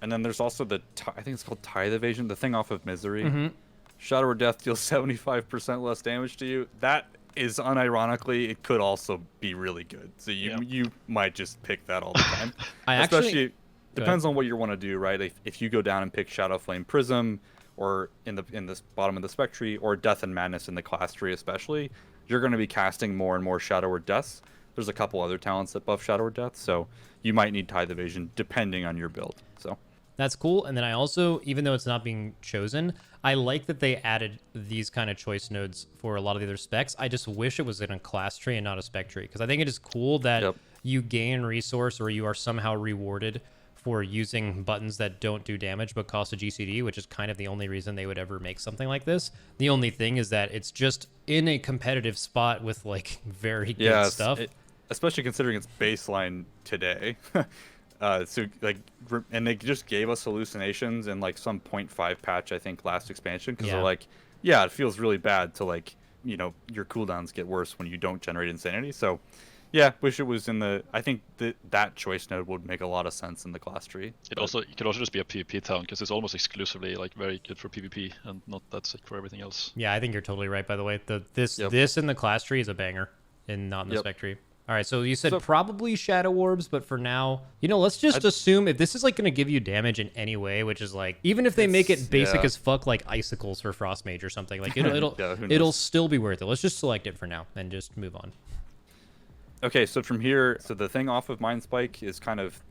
And then there's also I think it's called Tithe Evasion, the thing off of Misery. Shadow or Death deals 75% less damage to you. That is, unironically, it could also be really good. So you might just pick that all the time. Especially, depends on what you want to do, right? If you go down and pick Shadow Flame Prism, or in this bottom of the spec tree, or Death and Madness in the class tree especially, you're going to be casting more and more Shadow or Deaths. There's a couple other talents that buff Shadow or Death, so you might need Tithe Evasion depending on your build. So that's cool. And then I also, even though it's not being chosen, I like that they added these kind of choice nodes for a lot of the other specs. I just wish it was in a class tree and not a spec tree, because I think it is cool that you gain resource, or you are somehow rewarded for using buttons that don't do damage but cost a GCD, which is kind of the only reason they would ever make something like this. The only thing is that it's just in a competitive spot with like very good stuff. Especially considering it's baseline today. So like, and they just gave us hallucinations in like some 0.5 patch, I think, last expansion, because they're like, it feels really bad to like, your cooldowns get worse when you don't generate insanity. So wish it was in the. I think that choice node would make a lot of sense in the class tree. It could also just be a PvP town, because it's almost exclusively like very good for PvP and not that sick for everything else. Yeah, I think you're totally right. By the way, this in the class tree is a banger, and not in the spec tree. All right, so you said probably Shadow Orbs, but for now, let's just assume if this is like going to give you damage in any way, which is like, even if they make it basic as fuck, like Icicles for Frost Mage or something, like it'll still be worth it. Let's just select it for now and just move on. Okay, so from here, the thing off of Mindspike is kind of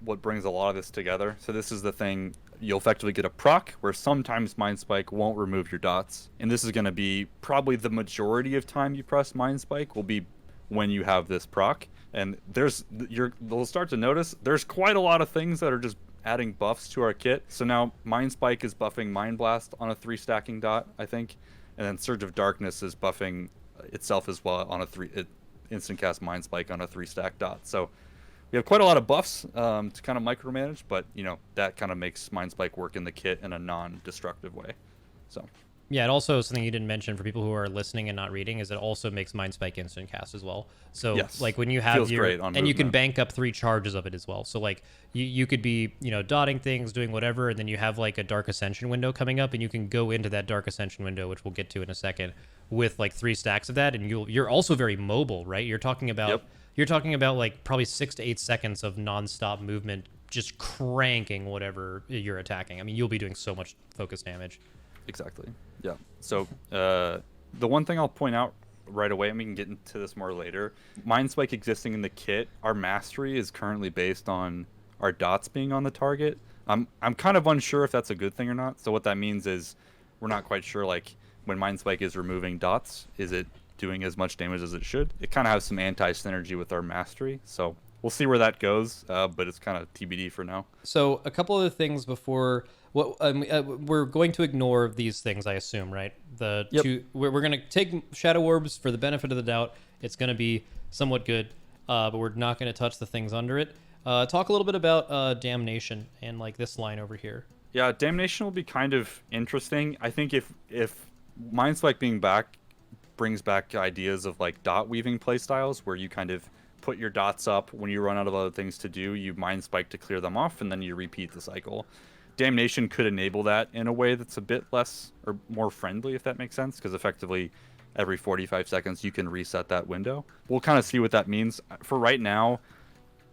what brings a lot of this together. So this is the thing, you'll effectively get a proc where sometimes Mindspike won't remove your dots. And this is going to be probably the majority of time you press Mindspike will be when you have this proc. And you'll start to notice there's quite a lot of things that are just adding buffs to our kit. So now Mindspike is buffing Mind Blast on a 3 stacking dot, I think, and then Surge of Darkness is buffing itself as well on a instant cast Mindspike on a 3 stack dot. So we have quite a lot of buffs to kind of micromanage, but that kind of makes Mindspike work in the kit in a non-destructive way. So Yeah, and also something you didn't mention for people who are listening and not reading is it also makes Mindspike instant cast as well. So yes, like when you have feels your great on and movement. you can bank up 3 charges of it as well. So like you could be dotting things, doing whatever, and then you have like a Dark Ascension window coming up, and you can go into that Dark Ascension window, which we'll get to in a second, with like 3 stacks of that, and you're also very mobile, right? You're talking about like probably 6 to 8 seconds of nonstop movement, just cranking whatever you're attacking. I mean, you'll be doing so much focus damage. Exactly. Yeah. So the one thing I'll point out right away, and we can get into this more later, Mindspike existing in the kit, our mastery is currently based on our dots being on the target. I'm kind of unsure if that's a good thing or not. So what that means is we're not quite sure, like, when Mindspike is removing dots, is it doing as much damage as it should? It kind of has some anti-synergy with our mastery. So we'll see where that goes, but it's kind of TBD for now. So a couple of things before... we're going to ignore these things, I assume, right? We're going to take Shadow Orbs for the benefit of the doubt. It's going to be somewhat good, but we're not going to touch the things under it. Talk a little bit about Damnation and like this line over here. Yeah, Damnation will be kind of interesting. I think if Mindspike being back brings back ideas of like dot weaving playstyles where you kind of put your dots up when you run out of other things to do, you Mindspike to clear them off, and then you repeat the cycle. Damnation could enable that in a way that's a bit less or more friendly, if that makes sense, because effectively every 45 seconds you can reset that window. We'll kind of see what that means. For right now,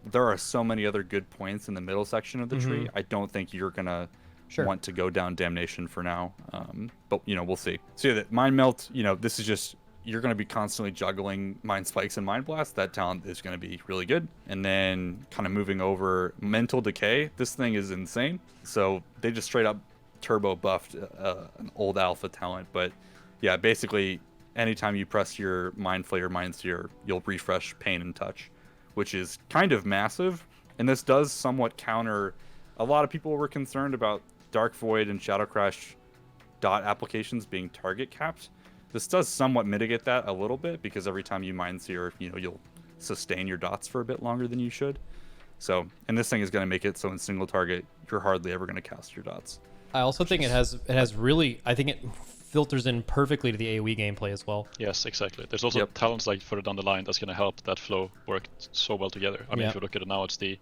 there are so many other good points in the middle section of the tree. I don't think you're going to want to go down Damnation for now, but we'll see. So yeah, that Mind Melt, this is just, you're going to be constantly juggling Mind Spikes and Mind Blast. That talent is going to be really good. And then kind of moving over Mental Decay. This thing is insane. So they just straight up turbo buffed an old alpha talent. But yeah, basically anytime you press your Mind Flayer, Mind Seer, you'll refresh Pain and Touch, which is kind of massive. And this does somewhat counter, a lot of people were concerned about Dark Void and Shadow Crash dot applications being target capped. This does somewhat mitigate that a little bit, because every time you Mind Seer, you'll sustain your dots for a bit longer than you should. So, and this thing is going to make it so in single target, you're hardly ever going to cast your dots. I also think it has really, I think it filters in perfectly to the AoE gameplay as well. Yes, exactly. There's also talents like further down the line that's going to help that flow work so well together. I mean, if you look at it now, it's I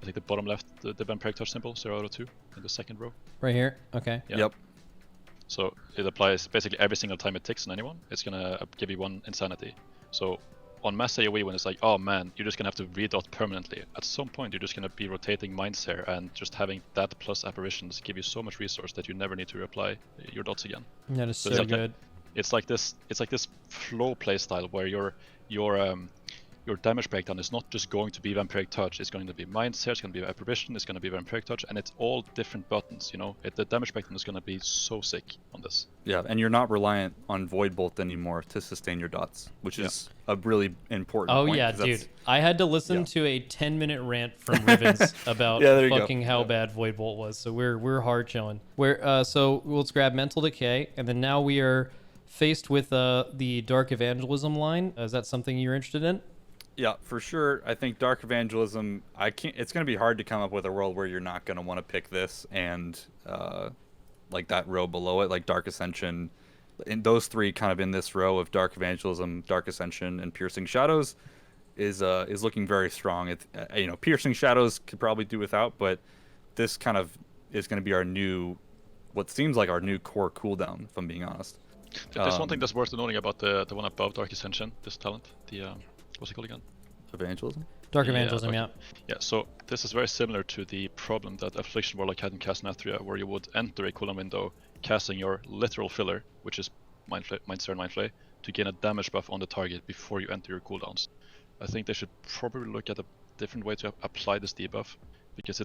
think the bottom left, the Vampiric Touch symbol, 0 out of 2, in the second row. Right here? Okay. Yeah. Yep. So it applies basically every single time it ticks on anyone. It's gonna give you 1 insanity. So on mass AoE, when it's like, oh man, you're just gonna have to redot permanently. At some point, you're just gonna be rotating Mind Seer, and just having that plus apparitions give you so much resource that you never need to reapply your dots again. That is so good. It's like this flow playstyle where your damage breakdown is not just going to be Vampiric Touch, it's going to be Mind Seer, it's going to be Apparition, it's going to be Vampiric Touch, and it's all different buttons, the damage breakdown is going to be so sick on this. Yeah, and you're not reliant on Void Bolt anymore to sustain your dots, which is a really important point. Oh yeah, dude. I had to listen to a 10-minute rant from Rivenz about fucking how bad Void Bolt was, so we're hard chilling. So let's grab Mental Decay, and then now we are faced with the Dark Evangelism line. Is that something you're interested in? Yeah, for sure. I think Dark Evangelism, it's going to be hard to come up with a world where you're not going to want to pick this and like that row below it, like Dark Ascension. And those three kind of in this row of Dark Evangelism, Dark Ascension, and Piercing Shadows is looking very strong. Piercing Shadows could probably do without, but this kind of is going to be our new, what seems like our new core cooldown, if I'm being honest. There's one thing that's worth noting about the one above Dark Ascension, this talent, what's it called again? Evangelism? Dark Evangelism, Yeah, so this is very similar to the problem that Affliction Warlock had in Casnathria, where you would enter a cooldown window, casting your literal filler, which is Mind Seer and Mind Flay, to gain a damage buff on the target before you enter your cooldowns. I think they should probably look at a different way to apply this debuff, because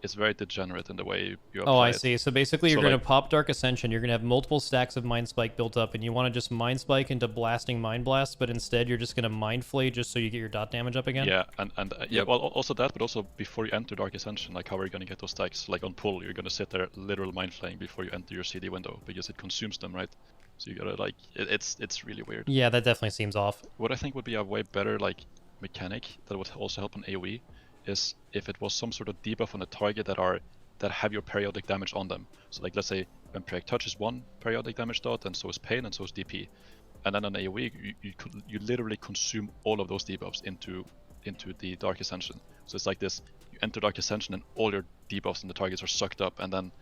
it's very degenerate in the way you Oh, apply I it. see. So basically, you're So, going like- to pop Dark Ascension. You're going to have multiple stacks of Mind Spike built up, and you want to just Mind Spike into blasting Mind Blast, but instead you're just going to Mind Flay just so you get your dot damage up again? Yeah, and yeah, Yep. well, also that, but also before you enter Dark Ascension, like how are you gonna get those stacks? Like on pull, you're gonna sit there literal mind flaying before you enter your CD window because it consumes them, right? So you gotta like it's really weird. Yeah, that definitely seems off. What I think would be a way better like mechanic that would also help on AoE is if it was some sort of debuff on a target that have your periodic damage on them. So like let's say when Periodic Touch is 1 periodic damage dot, and so is Pain, and so is DP. And then on AoE, you literally consume all of those debuffs into the Dark Ascension. So it's like this: you enter Dark Ascension, and all your debuffs and the targets are sucked up, and then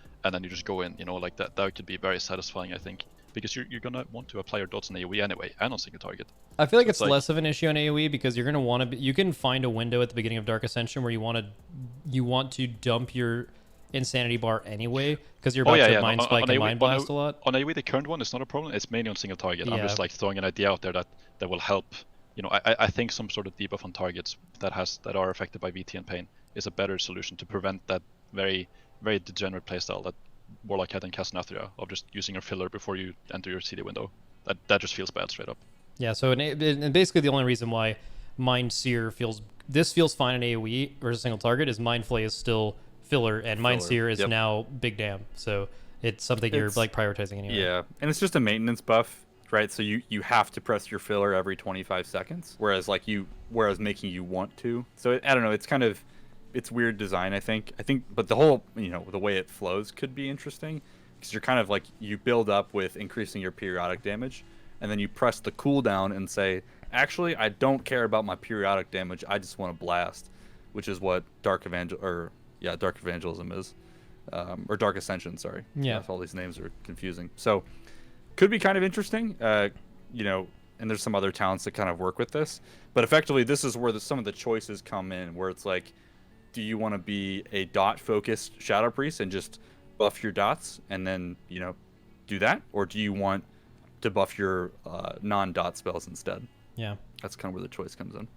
you just go in. You know, like that. That could be very satisfying, I think, because you're gonna want to apply your dots on AoE anyway, and on single target. I feel like So it's it's like- less of an issue on AoE because you're going to want to. You can find a window at the beginning of Dark Ascension where you want to dump your insanity bar anyway because you're about to Mind Spike and Mind Blast a lot. On AoE, the current one is not a problem. It's mainly on single target. I'm Yeah. just like throwing an idea out there that will help. You know, I think some sort of debuff on targets that are affected by VT and Pain is a better solution to prevent that very, very degenerate playstyle that Warlock had in Casanathria of just using your filler before you enter your CD window. That just feels bad straight up. Yeah, so and basically the only reason why Mind Seer feels fine in AoE versus single target is Mind Flay is still filler, and Mind Filler, Seer is yep. now big damn. So it's something you're It's- like prioritizing anyway. Yeah, and it's just a maintenance buff, right? So you have to press your filler every 25 seconds, whereas making you want to. So I don't know. It's kind of it's weird design. I think, but the whole the way it flows could be interesting because you're kind of like you build up with increasing your periodic damage, and then you press the cooldown and say, actually, I don't care about my periodic damage. I just want to blast, which is what Dark Evangelism is. Or Dark Ascension, sorry. Yeah. All these names are confusing. So, could be kind of interesting, and there's some other talents that kind of work with this. But effectively, this is where some of the choices come in, where it's like, do you want to be a dot-focused Shadow Priest and just buff your dots and then, do that? Or do you want to buff your non-dot spells instead? Yeah. That's kind of where the choice comes in.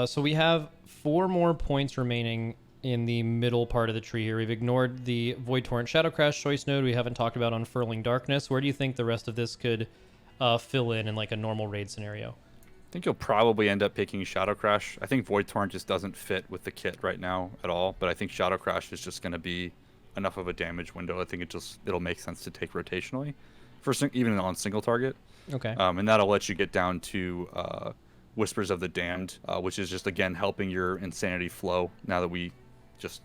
So we have 4 more points remaining in the middle part of the tree here. We've ignored the Void Torrent Shadow Crash choice node. We haven't talked about Unfurling Darkness. Where do you think the rest of this could fill in like a normal raid scenario? I think you'll probably end up picking Shadow Crash. I think Void Torrent just doesn't fit with the kit right now at all, but I think Shadow Crash is just going to be enough of a damage window. I think it'll make sense to take rotationally, even on single target. Okay. And that'll let you get down to Whispers of the Damned, which is just, again, helping your Insanity flow now that we just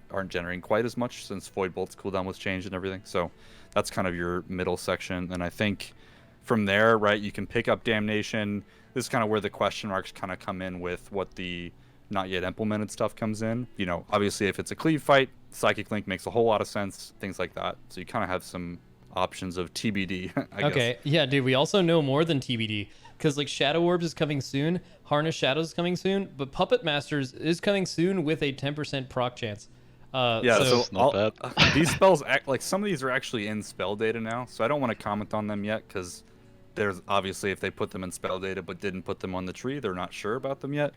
aren't generating quite as much since Void Bolt's cooldown was changed and everything. So that's kind of your middle section. And I think from there, right, you can pick up Damnation. This is kind of where the question marks kind of come in with what the not yet implemented stuff comes in. Obviously, if it's a cleave fight, Psychic Link makes a whole lot of sense, things like that. So you kind of have some options of TBD, I guess. Okay, yeah, dude, we also know more than TBD because like Shadow Orbs is coming soon, Harness Shadows is coming soon, but Puppet Masters is coming soon with a 10% proc chance. Yeah, so It's not bad. these spells some of these are actually in spell data now, so I don't want to comment on them yet because there's obviously if they put them in spell data but didn't put them on the tree, they're not sure about them yet.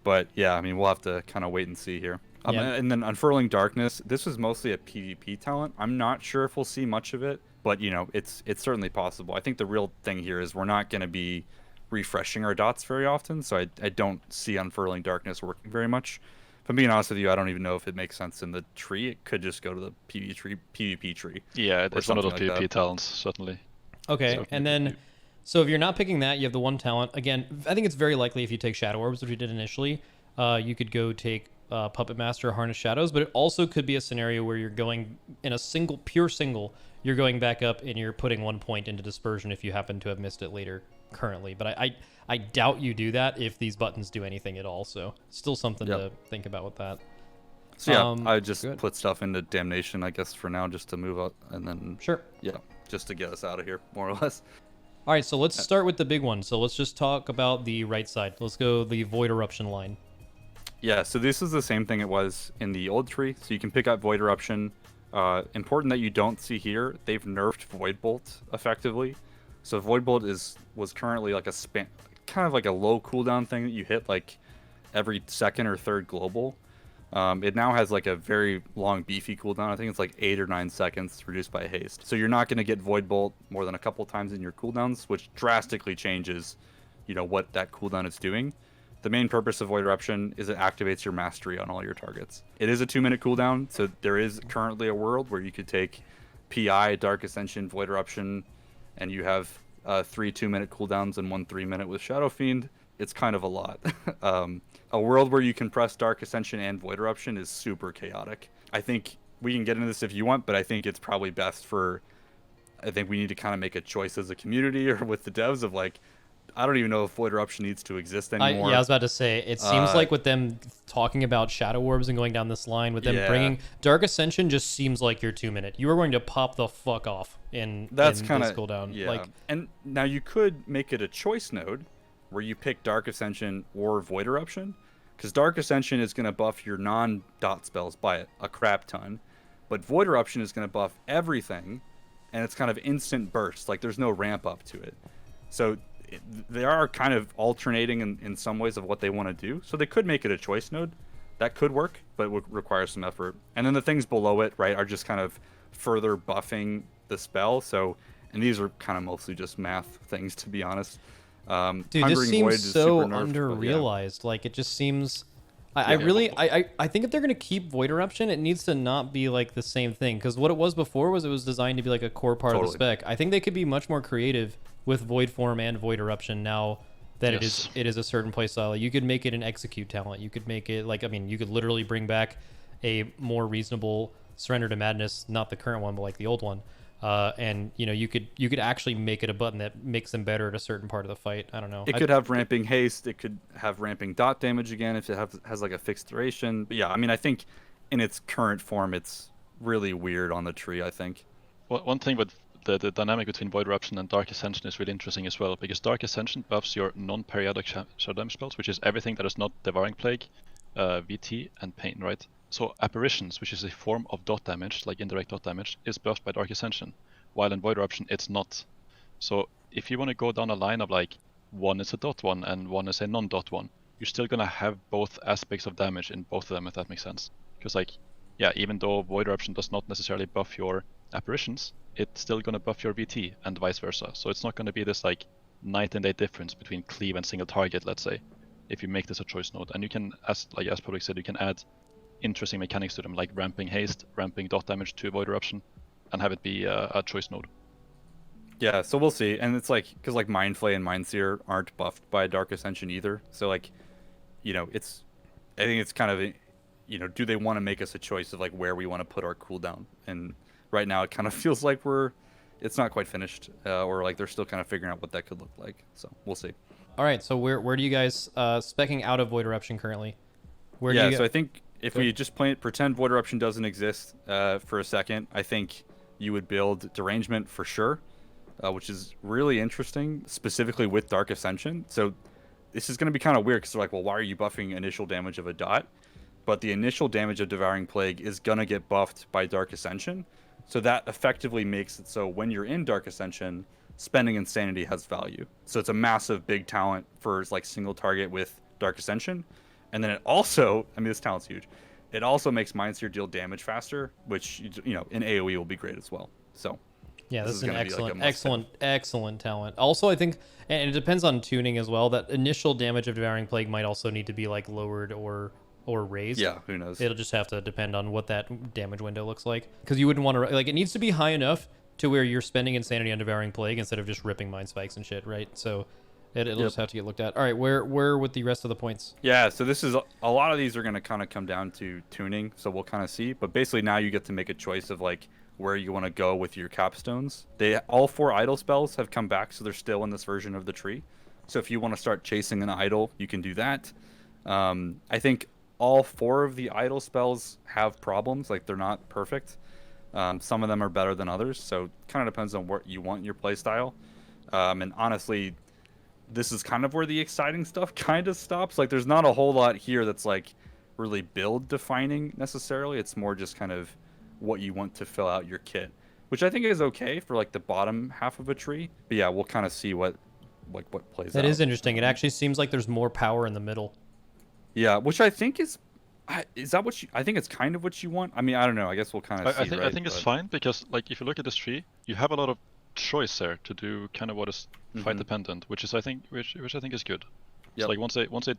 But yeah, I mean, we'll have to kind of wait and see here. Yeah. And then Unfurling Darkness, this was mostly a PvP talent. I'm not sure if we'll see much of it, but it's certainly possible. I think the real thing here is we're not going to be refreshing our dots very often, so I don't see Unfurling Darkness working very much. If I'm being honest with you, I don't even know if it makes sense in the tree. It could just go to the PvP tree. Yeah, or it's one of those something like PvP that. talents, certainly. Okay, So- and then so if you're not picking that, you have the one talent. Again, I think it's very likely if you take Shadow Orbs, which we did initially, you could go take Puppet Master or Harness Shadows, but it also could be a scenario where you're going in a pure single, you're going back up and you're putting 1 point into Dispersion if you happen to have missed it later currently. But I doubt you do that if these buttons do anything at all, so still something Yep. to think about with that. So yeah, I just good. put stuff into Damnation, I guess, for now, just to move up, and then Sure. yeah, just to get us out of here, more or less. All right, so let's start with the big one. So let's just talk about the right side. Let's go the Void Eruption line. Yeah, so this is the same thing it was in the old tree. So you can pick up Void Eruption. Important that you don't see here, they've nerfed Void Bolt effectively. So Void Bolt was currently like kind of like a low cooldown thing that you hit like every second or third global. It now has like a very long beefy cooldown. I think it's like 8 or 9 seconds reduced by haste. So you're not going to get Void Bolt more than a couple times in your cooldowns, which drastically changes, what that cooldown is doing. The main purpose of Void Eruption is it activates your mastery on all your targets. It is a 2-minute cooldown, so there is currently a world where you could take PI, Dark Ascension, Void Eruption, and you have 3 2-minute cooldowns and 1 3-minute with Shadow Fiend. It's kind of a lot. A world where you can press Dark Ascension and Void Eruption is super chaotic. I think we can get into this if you want, but I think it's probably best I think we need to kind of make a choice as a community or with the devs of like, I don't even know if Void Eruption needs to exist anymore. Yeah, I was about to say, it seems like with them talking about Shadow Orbs and going down this line, with them bringing Dark Ascension, just seems like your 2-minute. You are going to pop the fuck off in this cooldown. Yeah. And now you could make it a choice node where you pick Dark Ascension or Void Eruption, because Dark Ascension is going to buff your non-dot spells by a crap ton, but Void Eruption is going to buff everything, and it's kind of instant burst. Like, there's no ramp up to it. So they are kind of alternating in some ways of what they want to do. So they could make it a choice node. That could work, but it would require some effort. And then the things below it, right, are just kind of further buffing the spell. So, and these are kind of mostly just math things, to be honest. Dude, this seems so under-realized. Like, it just seems... I think if they're going to keep Void Eruption, it needs to not be like the same thing. Because what it was before was it was designed to be like a core part of the spec. I think they could be much more creative with Void Form and Void Eruption now that it is a certain playstyle. You could make it an execute talent. You could make it like, I mean, you could literally bring back a more reasonable Surrender to Madness, not the current one, but like the old one. And you could actually make it a button that makes them better at a certain part of the fight. I don't know. It could have ramping haste. It could have ramping dot damage again if it has like a fixed duration. But yeah, I mean, I think in its current form, it's really weird on the tree, I think. Well, one thing with the dynamic between Void Eruption and Dark Ascension is really interesting as well, because Dark Ascension buffs your non-periodic shadow damage spells, which is everything that is not Devouring Plague, VT, and Pain, right? So Apparitions, which is a form of dot damage, like indirect dot damage, is buffed by Dark Ascension, while in Void Eruption it's not. So if you want to go down a line of like one is a dot one and one is a non-dot one, you're still gonna have both aspects of damage in both of them, if that makes sense. Because like, yeah, even though Void Eruption does not necessarily buff your Apparitions, it's still gonna buff your VT and vice versa. So it's not gonna be this like night and day difference between cleave and single target, let's say, if you make this a choice node. And you can, as Publik said, you can add interesting mechanics to them, like ramping haste, ramping dot damage to Void Eruption, and have it be a choice node. Yeah, so we'll see. And it's like, because like Mindflay and Mindseer aren't buffed by Dark Ascension either. So like, I think it's kind of, do they want to make us a choice of like where we want to put our cooldown? And right now it kind of feels like it's not quite finished, or like they're still kind of figuring out what that could look like. So we'll see. All right, so where do you guys specking out of Void Eruption currently? So I think if we just pretend Void Eruption doesn't exist for a second, I think you would build Derangement for sure, which is really interesting, specifically with Dark Ascension. So this is going to be kind of weird because they're like, well, why are you buffing initial damage of a dot? But the initial damage of Devouring Plague is going to get buffed by Dark Ascension. So that effectively makes it so when you're in Dark Ascension, spending Insanity has value. So it's a massive big talent for like single target with Dark Ascension. And then it also, I mean, this talent's huge. It also makes Mindseer deal damage faster, which, in AoE will be great as well. So yeah, this is an excellent talent. Also, I think, and it depends on tuning as well, that initial damage of Devouring Plague might also need to be like lowered or raised. Yeah, who knows? It'll just have to depend on what that damage window looks like. Because you wouldn't want to, like, it needs to be high enough to where you're spending Insanity on Devouring Plague instead of just ripping Mind Spikes and shit, right? So it'll just have to get looked at. All right, where with the rest of the points? Yeah, so this is a lot of these are going to kind of come down to tuning, so we'll kind of see. But basically now you get to make a choice of like where you want to go with your capstones. All 4 idle spells have come back, so they're still in this version of the tree. So if you want to start chasing an idle, you can do that. I think all 4 of the idle spells have problems, like they're not perfect. Some of them are better than others, so it kind of depends on what you want in your playstyle. And honestly, this is kind of where the exciting stuff kind of stops. Like, there's not a whole lot here that's like really build defining necessarily. It's more just kind of what you want to fill out your kit, which I think is okay for like the bottom half of a tree. But yeah, we'll kind of see what plays out. That is interesting. It actually seems like there's more power in the middle. Yeah, which I think is Is that what you? I think it's kind of what you want. I mean, I don't know. I guess we'll kind of see. I think it's fine because like if you look at this tree, you have a lot of choice there to do kind of what is fight dependent, which I think is good. Yep. So like once they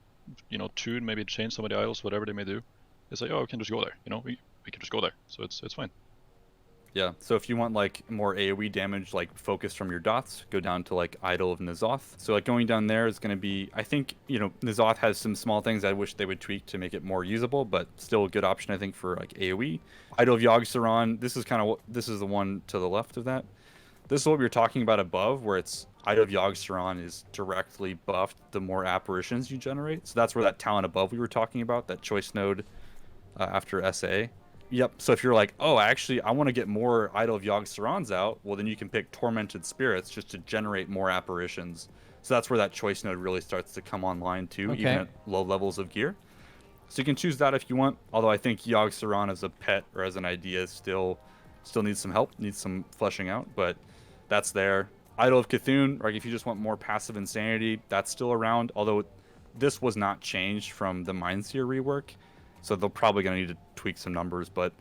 tune, maybe change some of the idols, whatever they may do, it's like, oh, we can just go there. We can just go there. So it's fine. Yeah, so if you want like more AoE damage, like focus from your dots, go down to like Idol of N'Zoth. So like going down there is going to be, I think, N'Zoth has some small things I wish they would tweak to make it more usable, but still a good option I think for like AoE. Idol of Yogg-Saron, this is the one to the left of that. This is what we were talking about above, where it's Idol of Yogg-Saron is directly buffed the more apparitions you generate. So that's where that talent above we were talking about, that choice node after SA. Yep, so if you're like, oh, actually, I want to get more Idol of Yogg-Sarons out, well, then you can pick Tormented Spirits just to generate more apparitions. So that's where that choice node really starts to come online, too, even at low levels of gear. So you can choose that if you want, although I think Yogg-Saron as a pet or as an idea still needs some help, needs some fleshing out, but that's there. Idol of Cthulhu, like if you just want more passive insanity, that's still around, although this was not changed from the Mindspike rework. So they're probably going to need to tweak some numbers, but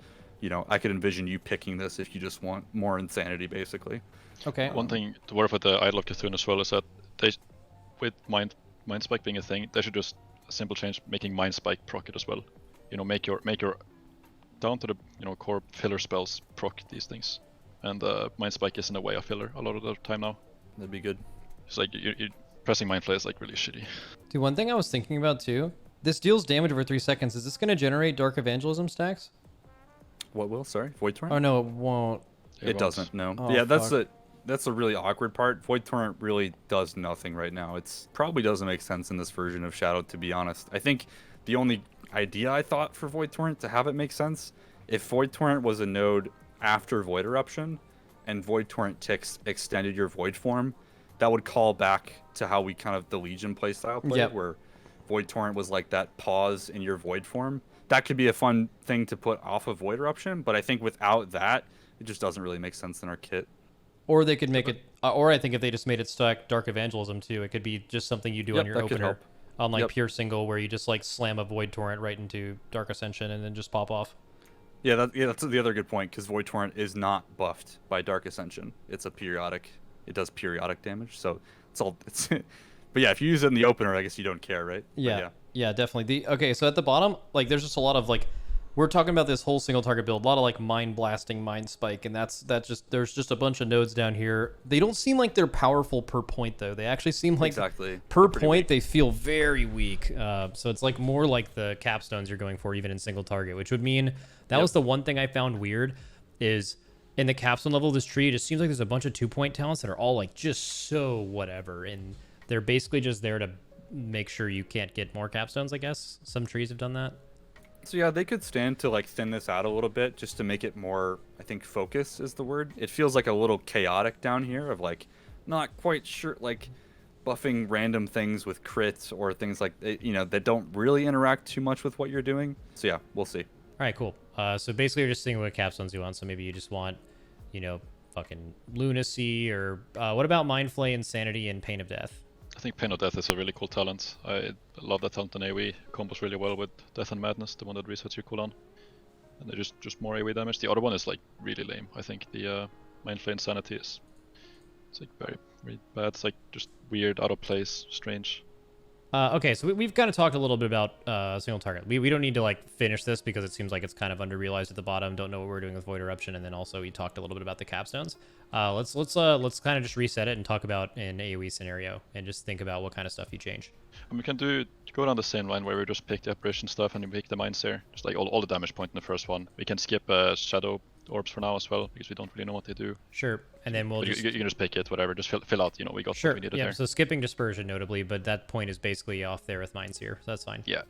I could envision you picking this if you just want more insanity, basically. Okay. One thing to worry with the Idol of Cthulhu as well is that with Mindspike being a thing, they should just a simple change making Mindspike proc it as well. Make your down to the core filler spells proc these things, and Mindspike is in a way a filler a lot of the time now. That'd be good. It's like you're pressing Mindflay is like really shitty. Dude, one thing I was thinking about too. This deals damage over 3 seconds. Is this going to generate Dark Evangelism stacks? What will? Sorry? Void Torrent? Oh, no, it won't. It doesn't, no. Oh, yeah, fuck. that's a really awkward part. Void Torrent really does nothing right now. It's probably doesn't make sense in this version of Shadow, to be honest. I think the only idea I thought for Void Torrent to have it make sense, if Void Torrent was a node after Void Eruption, and Void Torrent ticks extended your Void form, that would call back to how we kind of the Legion playstyle played, where Void Torrent was like that pause in your Void form. That could be a fun thing to put off of Void Eruption, but I think without that, it just doesn't really make sense in our kit. Or they could make it, or I think if they just made it stack Dark Evangelism too, it could be just something you do on your opener, on like pure single, where you just like slam a Void Torrent right into Dark Ascension and then just pop off. Yeah, that's the other good point, because Void Torrent is not buffed by Dark Ascension. It's a periodic. It does periodic damage, so it's But yeah, if you use it in the opener, I guess you don't care, right? Yeah, definitely. Okay, so at the bottom, like, there's just a lot of like, we're talking about this whole single target build, a lot of like mind blasting, mind spike, and that's just there's just a bunch of nodes down here. They don't seem like they're powerful per point though. They actually seem like per point they feel very weak. So it's like more like the capstones you're going for even in single target, which would mean that was the one thing I found weird is in the capstone level of this tree. It just seems like there's a bunch of 2-point talents that are all like just so whatever and. They're basically just there to make sure you can't get more capstones, I guess. Some trees have done that. So yeah, they could stand to like thin this out a little bit just to make it more, I think focus is the word. It feels like a little chaotic down here of like, not quite sure, like buffing random things with crits or things like, that don't really interact too much with what you're doing. So yeah, we'll see. All right, cool. So basically you're just seeing what capstones you want. So maybe you just want, fucking Lunacy or what about Mindflay, Insanity, and Pain of Death? I think Pain of Death is a really cool talent. I love that talent in AoE. Combos really well with Death and Madness, the one that resets your cooldown. And they're just more AoE damage. The other one is like really lame. I think the Mindflay Insanity is like very, very bad. It's like just weird, out of place, strange. Okay, so we've kind of talked a little bit about single target. We don't need to like finish this because it seems like it's kind of under-realized at the bottom. Don't know what we're doing with Void Eruption, and then also we talked a little bit about the capstones. Let's kind of just reset it and talk about an AoE scenario and just think about what kind of stuff you change. And we can go down the same line where we just pick the apparition stuff and we pick the mines there. Just like all the damage point in the first one. We can skip shadow orbs for now as well because we don't really know what they do. Sure, and then we'll you can just pick it, whatever. Just fill out. We got what we needed there. So skipping dispersion notably, but that point is basically off there with mines here, so that's fine. Yeah.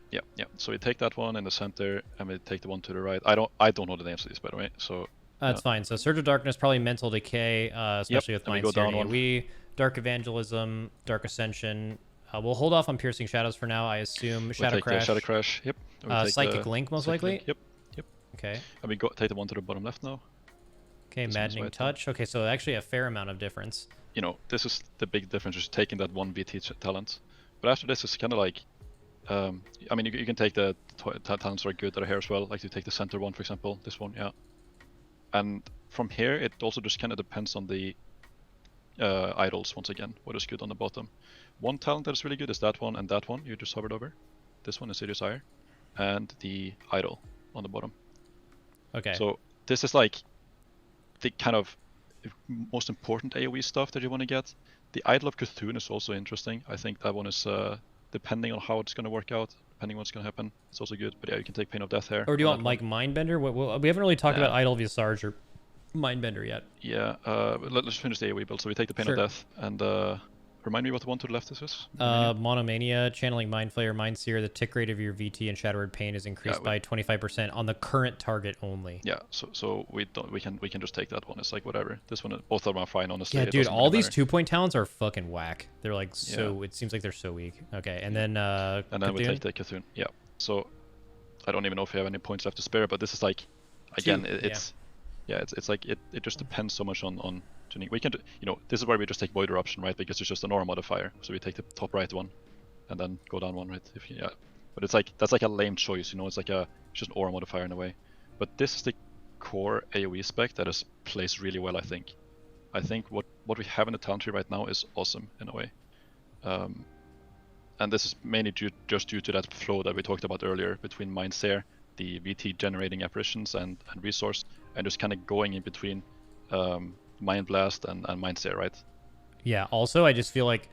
So we take that one in the center and we take the one to the right. I don't know the names of these, by the way. So that's fine. So Surge of Darkness, probably Mental Decay, especially with mines here. AoE, Dark Evangelism, Dark Ascension. We'll hold off on Piercing Shadows for now. I assume Shadow Crash. Shadow Crash. Yep. Psychic Link most likely. Link. Yep. Okay. And we take the one to the bottom left now. Okay, Maddening Touch. Okay, so actually a fair amount of difference. This is the big difference, just taking that one VT talent. But after this, it's kind of like, I mean, you can take the talents that are good that are here as well. Like you take the center one, for example, this one, yeah. And from here, it also just kind of depends on the idols once again. What is good on the bottom? One talent that is really good is that one and that one. You just hovered over. This one is Serious Ire, and the idol on the bottom. Okay. So this is like the kind of most important AoE stuff that you want to get. The Idol of Cthulhu is also interesting. I think that one is depending on how it's going to work out, depending on what's going to happen. It's also good. But yeah, you can take Pain of Death here. Or do you want like Mindbender? We haven't really talked about Idol of Visarge or Mindbender yet. Yeah. Let's finish the AoE build. So we take the Pain of Death and remind me what the one to the left is. Monomania, channeling Mind Flayer, Mind Seer. The tick rate of your VT and Shadowed Pain is increased by 25% on the current target only. Yeah, so we can just take that one. It's like whatever. This one, both of them are fine, honestly. Yeah, dude, all these 2-point talents are fucking whack. They're like so. It seems like they're so weak. Okay, and then we take the Cthulhu. Yeah. So I don't even know if we have any points left to spare, but this is like, again, it's like it just depends so much on tuning. We can do, this is where we just take Void Eruption, right? Because it's just an aura modifier. So we take the top right one, and then go down one, right? But it's like that's like a lame choice, It's like it's just an aura modifier in a way. But this is the core AoE spec that is placed really well, I think. I think what we have in the talent tree right now is awesome in a way. And this is mainly just due to that flow that we talked about earlier between Mind Seer, the VT generating apparitions and resource, and just kind of going in between Mind Blast and Mind Seer, right? Yeah, also I just feel like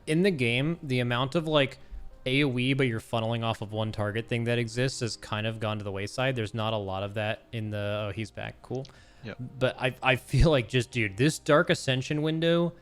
in the game, the amount of like AoE but you're funneling off of one target thing that exists has kind of gone to the wayside. There's not a lot of that in the... Oh, he's back. Cool. Yeah. But I feel like just, dude, this Dark Ascension window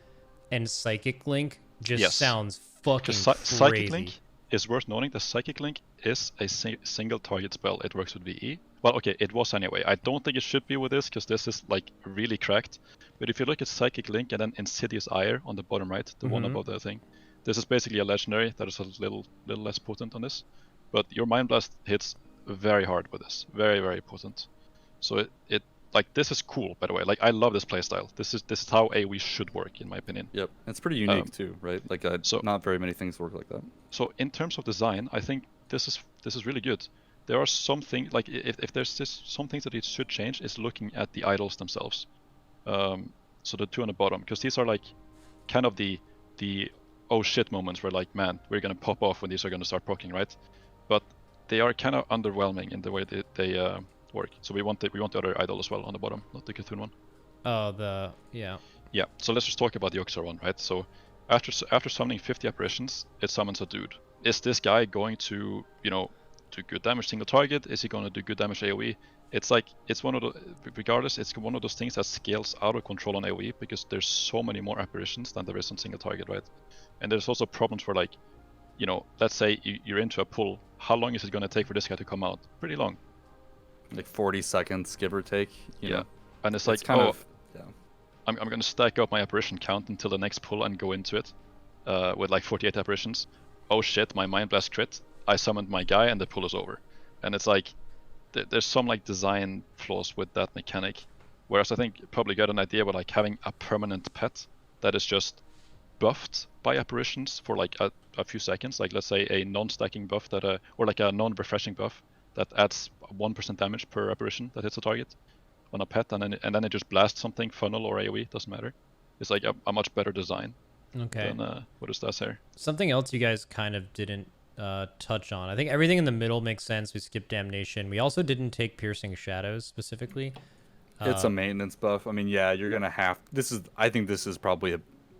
and Psychic Link just sounds fucking crazy. Psychic Link is worth noting. The Psychic Link is a single target spell. It works with VE. Well, okay, it was anyway. I don't think it should be with this because this is like really cracked. But if you look at Psychic Link and then Insidious Ire on the bottom right, the one above the thing, this is basically a legendary that is a little less potent on this. But your Mind Blast hits very hard with this. Very, very potent. So it like this is cool, by the way. Like I love this playstyle. This is how AoE should work, in my opinion. Yep, it's pretty unique too, right? Like not very many things work like that. So in terms of design, I think this is really good. There are some things like if there's some things that it should change is looking at the idols themselves. So the two on the bottom, because these are like kind of the oh shit moments where like, man, we're gonna pop off when these are gonna start proccing, right? But they are kind of underwhelming in the way they work. So we want the other idol as well on the bottom, not the Cthulhu one. Oh, yeah. So let's just talk about the Oxar one, right? So after summoning 50 apparitions, it summons a dude. Is this guy going to do good damage single target? Is he going to do good damage AoE? It's like one of those things that scales out of control on AoE because there's so many more apparitions than there is on single target, right? And there's also problems for like, let's say you're into a pull. How long is it going to take for this guy to come out? Pretty long. Like 40 seconds, give or take. You know? And it's like, I'm going to stack up my apparition count until the next pull and go into it with like 48 apparitions. Oh shit, my Mind Blast crit. I summoned my guy and the pull is over. And it's like, there's some like design flaws with that mechanic. Whereas I think you probably got an idea about like having a permanent pet that is just buffed by apparitions for like a few seconds. Like let's say a non-stacking buff or like a non-refreshing buff that adds 1% damage per apparition that hits a target on a pet, and then it just blasts something, funnel or AoE, doesn't matter. It's like a much better design. Okay. Than what it does here. Something else you guys kind of didn't touch on. I think everything in the middle makes sense. We skipped Damnation. We also didn't take Piercing Shadows specifically. It's a maintenance buff. I mean, yeah, you're gonna have. I think this is probably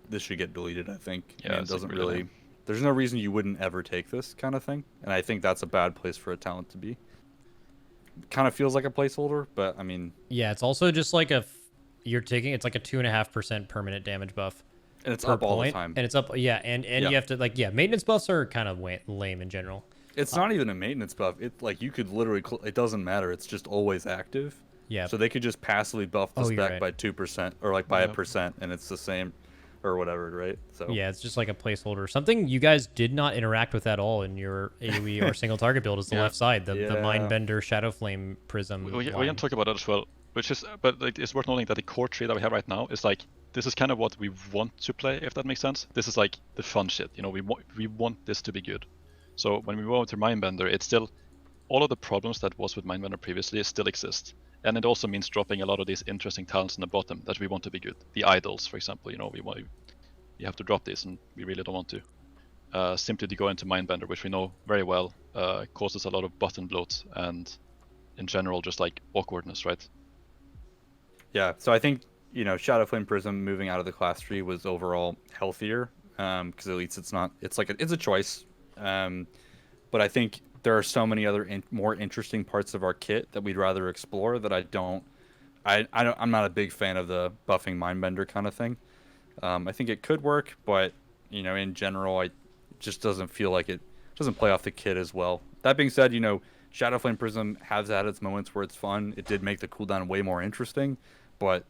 this should get deleted. I think. Yeah, I mean, it doesn't really. There's no reason you wouldn't ever take this kind of thing, and I think that's a bad place for a talent to be. Kind of feels like a placeholder, but I mean. Yeah, it's also just like it's like a 2.5% permanent damage buff. And it's up all the time. And it's up, and you have to maintenance buffs are kind of lame in general. It's not even a maintenance buff. It like you could literally, it doesn't matter. It's just always active. Yeah. So they could just passively buff the spec by 2% or like by 1%, and it's the same, or whatever, right? So yeah, it's just like a placeholder. Something you guys did not interact with at all in your AoE or single target build is the left side, the Mindbender Shadow Flame Prism. We can talk about that as well. But like, it's worth noting that the core tree that we have right now is like, this is kind of what we want to play, if that makes sense. This is like the fun shit, we want this to be good. So when we move over to Mindbender, it's still all of the problems that was with Mindbender previously still exist. And it also means dropping a lot of these interesting talents in the bottom that we want to be good. The idols, for example, you know, you have to drop these, and we really don't want to. Simply to go into Mindbender, which we know very well causes a lot of button bloat and, in general, just like awkwardness, right? Yeah. So I think Shadow Flame Prism moving out of the class tree was overall healthier because at least it's a choice. But I think there are so many other more interesting parts of our kit that we'd rather explore that I'm not a big fan of the buffing Mindbender kind of thing. I think it could work, but in general, it just doesn't feel like it doesn't play off the kit as well. That being said, Shadow Flame Prism has had its moments where it's fun. It did make the cooldown way more interesting, but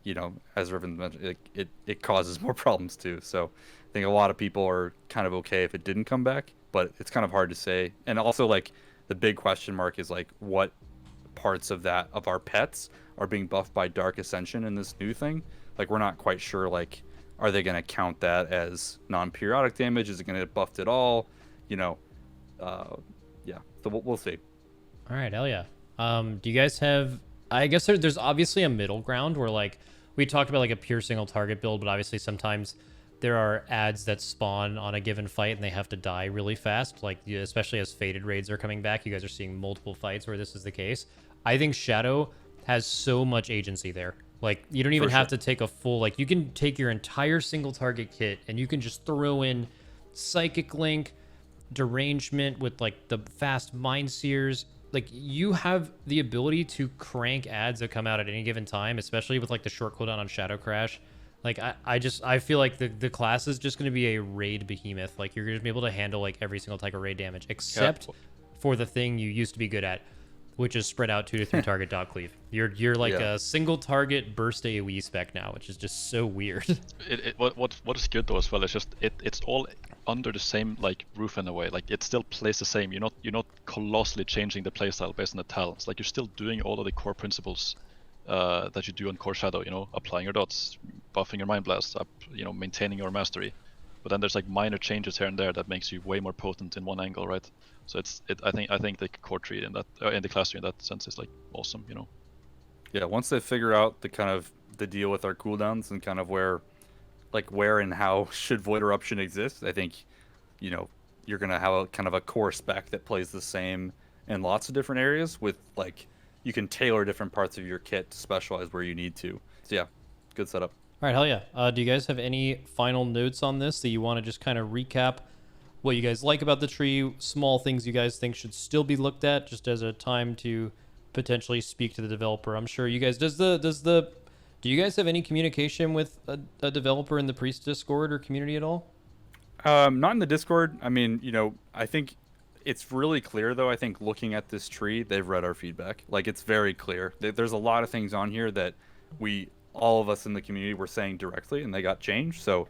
as Riven mentioned, it causes more problems too. So I think a lot of people are kind of okay if it didn't come back, but it's kind of hard to say. And also, like, the big question mark is like what parts of our pets are being buffed by Dark Ascension in this new thing. Like, we're not quite sure, like, are they going to count that as non-periodic damage? Is it going to get buffed at all? Yeah. So we'll see. All right, hell yeah. Do you guys have? I guess there's obviously a middle ground where, like, we talked about like a pure single target build, but obviously sometimes there are ads that spawn on a given fight and they have to die really fast. Like, especially as faded raids are coming back, you guys are seeing multiple fights where this is the case. I think Shadow has so much agency there. Like, you don't even have to take a full, like, you can take your entire single target kit and you can just throw in Psychic Link, Derangement with, like, the fast Mind Seers. Like, you have the ability to crank ads that come out at any given time, especially with, like, the short cooldown on Shadow Crash. Like, I feel like the class is just going to be a raid behemoth. Like, you're going to be able to handle, like, every single type of raid damage, except for the thing you used to be good at, which is spread out 2 to 3 target dot cleave. You're like a single target burst AoE spec now, which is just so weird. What is good though as well is just it's all under the same like roof in a way. Like, it still plays the same. You're not colossally changing the playstyle based on the talents. Like, you're still doing all of the core principles that you do on Core Shadow. Applying your dots, buffing your Mind Blast, maintaining your mastery. But then there's like minor changes here and there that makes you way more potent in one angle, right? So I think the core tree in the class tree in that sense is like awesome, Yeah, once they figure out the deal with our cooldowns and kind of where and how should Void Eruption exist, I think you're gonna have kind of a core spec that plays the same in lots of different areas with, like, you can tailor different parts of your kit to specialize where you need to. So yeah, good setup. All right, hell yeah. Do you guys have any final notes on this that you want to just kind of recap what you guys like about the tree, small things you guys think should still be looked at, just as a time to potentially speak to the developer? I'm sure you guys, do you guys have any communication with a developer in the Priest Discord or community at all? Not in the Discord. I mean, I think it's really clear, though. I think looking at this tree, they've read our feedback. Like, it's very clear. There's a lot of things on here that all of us in the community were saying directly, and they got changed. So,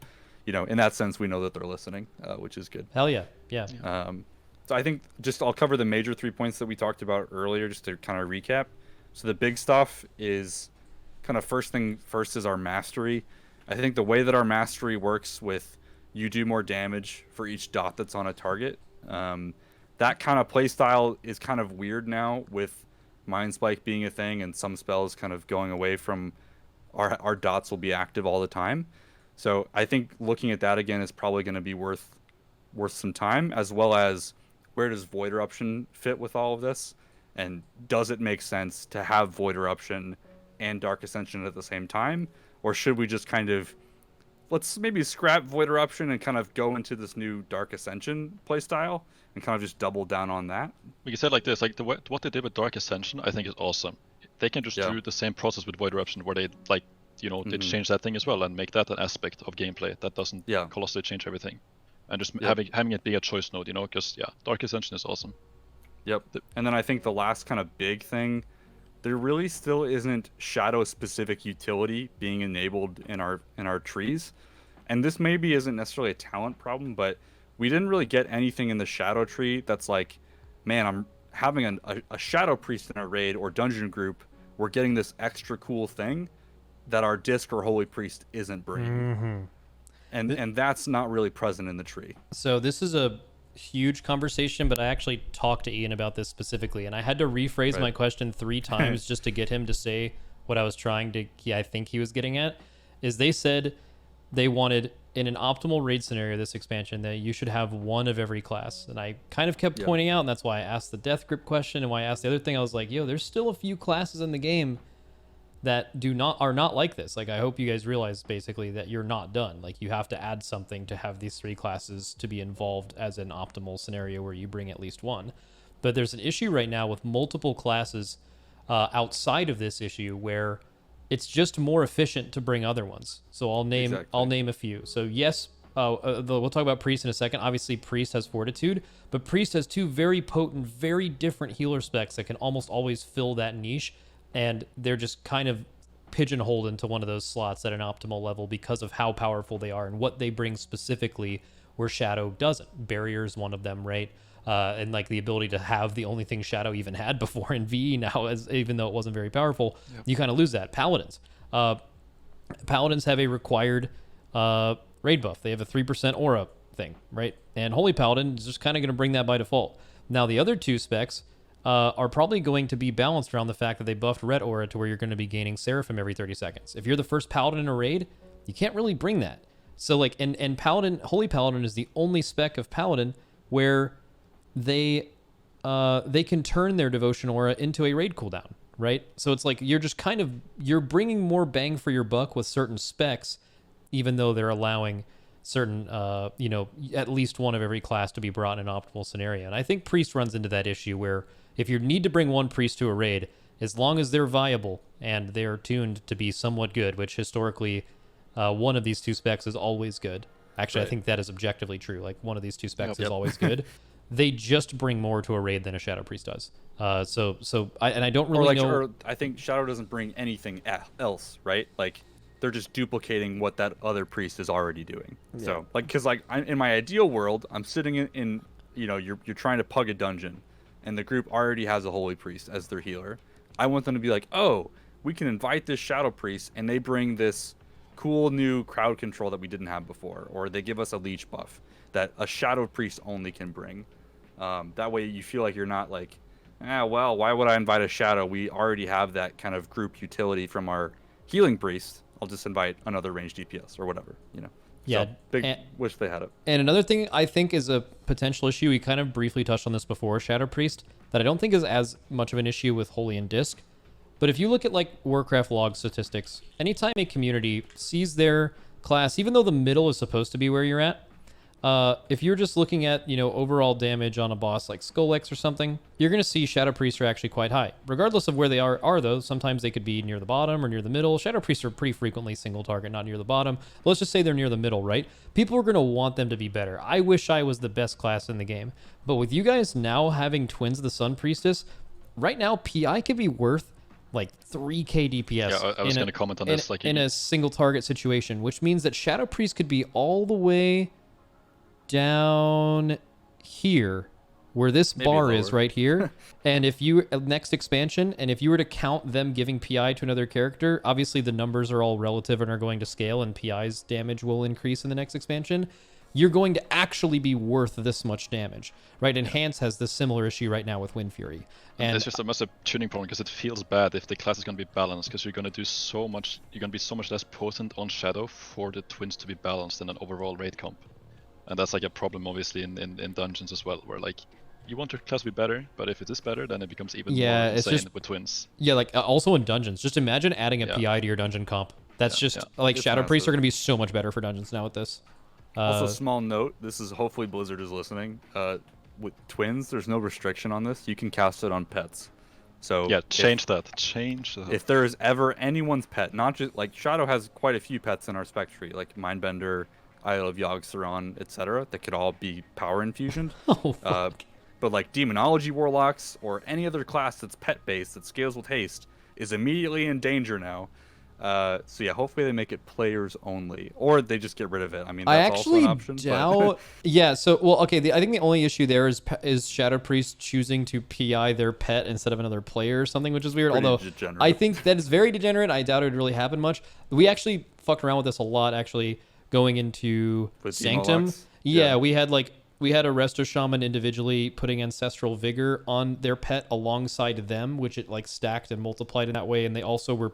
in that sense, we know that they're listening, which is good. Hell yeah. Yeah. So I think I'll cover the major 3 points that we talked about earlier, just to kind of recap. So the big stuff is kind of first is our mastery. I think the way that our mastery works with you do more damage for each dot that's on a target. That kind of play style is kind of weird now with Mindspike being a thing and some spells kind of going away from our dots will be active all the time. So I think looking at that again is probably going to be worth some time, as well as where does Void Eruption fit with all of this? And does it make sense to have Void Eruption and Dark Ascension at the same time? Or should we just kind of, let's maybe scrap Void Eruption and kind of go into this new Dark Ascension playstyle and kind of just double down on that? We can say it like this, like what they did with Dark Ascension, I think is awesome. They can just do the same process with Void Eruption where they they change that thing as well and make that an aspect of gameplay that doesn't colossally change everything. And just having it be a choice node, because Dark Ascension is awesome. Yep. And then I think the last kind of big thing, there really still isn't shadow specific utility being enabled in our trees. And this maybe isn't necessarily a talent problem, but we didn't really get anything in the shadow tree that's like, man, I'm having a shadow priest in a raid or dungeon group, we're getting this extra cool thing that our disc or holy priest isn't bringing. And that's not really present in the tree. So this is a huge conversation, but I actually talked to Ian about this specifically, and I had to rephrase my question 3 times just to get him to say what I was trying to, I think he was getting at, is they said they wanted, in an optimal raid scenario, this expansion, that you should have one of every class. And I kind of kept pointing out, and that's why I asked the death grip question, and why I asked the other thing. I was like, yo, there's still a few classes in the game that are not like this. Like, I hope you guys realize basically that you're not done. Like, you have to add something to have these 3 classes to be involved as an optimal scenario where you bring at least one. But there's an issue right now with multiple classes outside of this issue where it's just more efficient to bring other ones. So I'll name a few. So yes, we'll talk about Priest in a second. Obviously, Priest has Fortitude, but Priest has 2 very potent, very different healer specs that can almost always fill that niche, and they're just kind of pigeonholed into one of those slots at an optimal level because of how powerful they are and what they bring specifically where Shadow doesn't. Barrier is one of them, right? And like the ability to have the only thing Shadow even had before in VE now, even though it wasn't very powerful, you kind of lose that. Paladins. Paladins have a required raid buff. They have a 3% aura thing, right? And Holy Paladin is just kind of going to bring that by default. Now, the other 2 specs are probably going to be balanced around the fact that they buffed red aura to where you're going to be gaining Seraphim every 30 seconds. If you're the first Paladin in a raid, you can't really bring that. So like, and Paladin, Holy Paladin is the only spec of Paladin where they can turn their devotion aura into a raid cooldown, right? So it's like you're bringing more bang for your buck with certain specs, even though they're allowing certain at least one of every class to be brought in an optimal scenario. And I think Priest runs into that issue where if you need to bring one Priest to a raid, as long as they're viable and they're tuned to be somewhat good, which historically one of these 2 specs is always good. Actually, I think that is objectively true. Like, one of these 2 specs is always good. They just bring more to a raid than a Shadow Priest does. I don't really know. Or I think Shadow doesn't bring anything else, right? Like, they're just duplicating what that other priest is already doing. Yeah. So, like, because like in my ideal world, I'm sitting in you're trying to pug a dungeon, and the group already has a holy priest as their healer. I want them to be like, oh, we can invite this Shadow Priest, and they bring this cool new crowd control that we didn't have before, or they give us a leech buff that a Shadow Priest only can bring. That way you feel like you're not like, well, why would I invite a Shadow? We already have that kind of group utility from our healing priest. I'll just invite another ranged DPS or whatever, Yeah, so, wish they had it. And another thing I think is a potential issue, we kind of briefly touched on this before, Shadow Priest, that I don't think is as much of an issue with Holy and Disc. But if you look at like Warcraft log statistics, anytime a community sees their class, even though the middle is supposed to be where you're at, if you're just looking at, overall damage on a boss like Skullx or something, you're going to see Shadow Priests are actually quite high. Regardless of where they are though, sometimes they could be near the bottom or near the middle. Shadow Priests are pretty frequently single target, not near the bottom. But let's just say they're near the middle, right? People are going to want them to be better. I wish I was the best class in the game. But with you guys now having Twins of the Sun Priestess, right now PI could be worth like 3k DPS. Yeah, I was going to comment on this. In a single target situation, which means that Shadow Priest could be all the way down here where this Maybe bar lower. is right here. And if you next expansion, and if you were to count them giving PI to another character, obviously the numbers are all relative and are going to scale, and PI's damage will increase in the next expansion. You're going to actually be worth this much damage, right? Enhance has this similar issue right now with Wind Fury. And it's just a massive tuning problem because it feels bad if the class is going to be balanced, because you're going to do so much, you're going to be so much less potent on Shadow for the twins to be balanced in an overall raid comp. And that's like a problem obviously in dungeons as well, where like you want your class to be better, but if it is better, then it becomes even more insane with twins. Yeah, like also in dungeons, just imagine adding a PI to your dungeon comp. That's like Shadow Priests are going to be so much better for dungeons now with this. Also, small note, this is hopefully Blizzard is listening. With twins, there's no restriction on this. You can cast it on pets. So yeah, change that. If there is ever anyone's pet, not just like Shadow has quite a few pets in our spec tree, like Mindbender, Isle of Yogg-Saron, etc., that could all be power infusioned. But like Demonology Warlocks or any other class that's pet-based that scales with haste is immediately in danger now. So yeah, hopefully they make it players only, or they just get rid of it. I mean, that's also an option. Doubt. Yeah. So well, okay. I think the only issue there is Shadow Priest choosing to PI their pet instead of another player or something, which is weird. Pretty Although degenerate. I think that is very degenerate. I doubt it would really happen much. We actually fucked around with this a lot, actually, going into With Sanctum. Demolox? Yeah, Yeah. we we had a Resto Shaman individually putting Ancestral Vigor on their pet alongside them, which it like stacked and multiplied in that way. And they also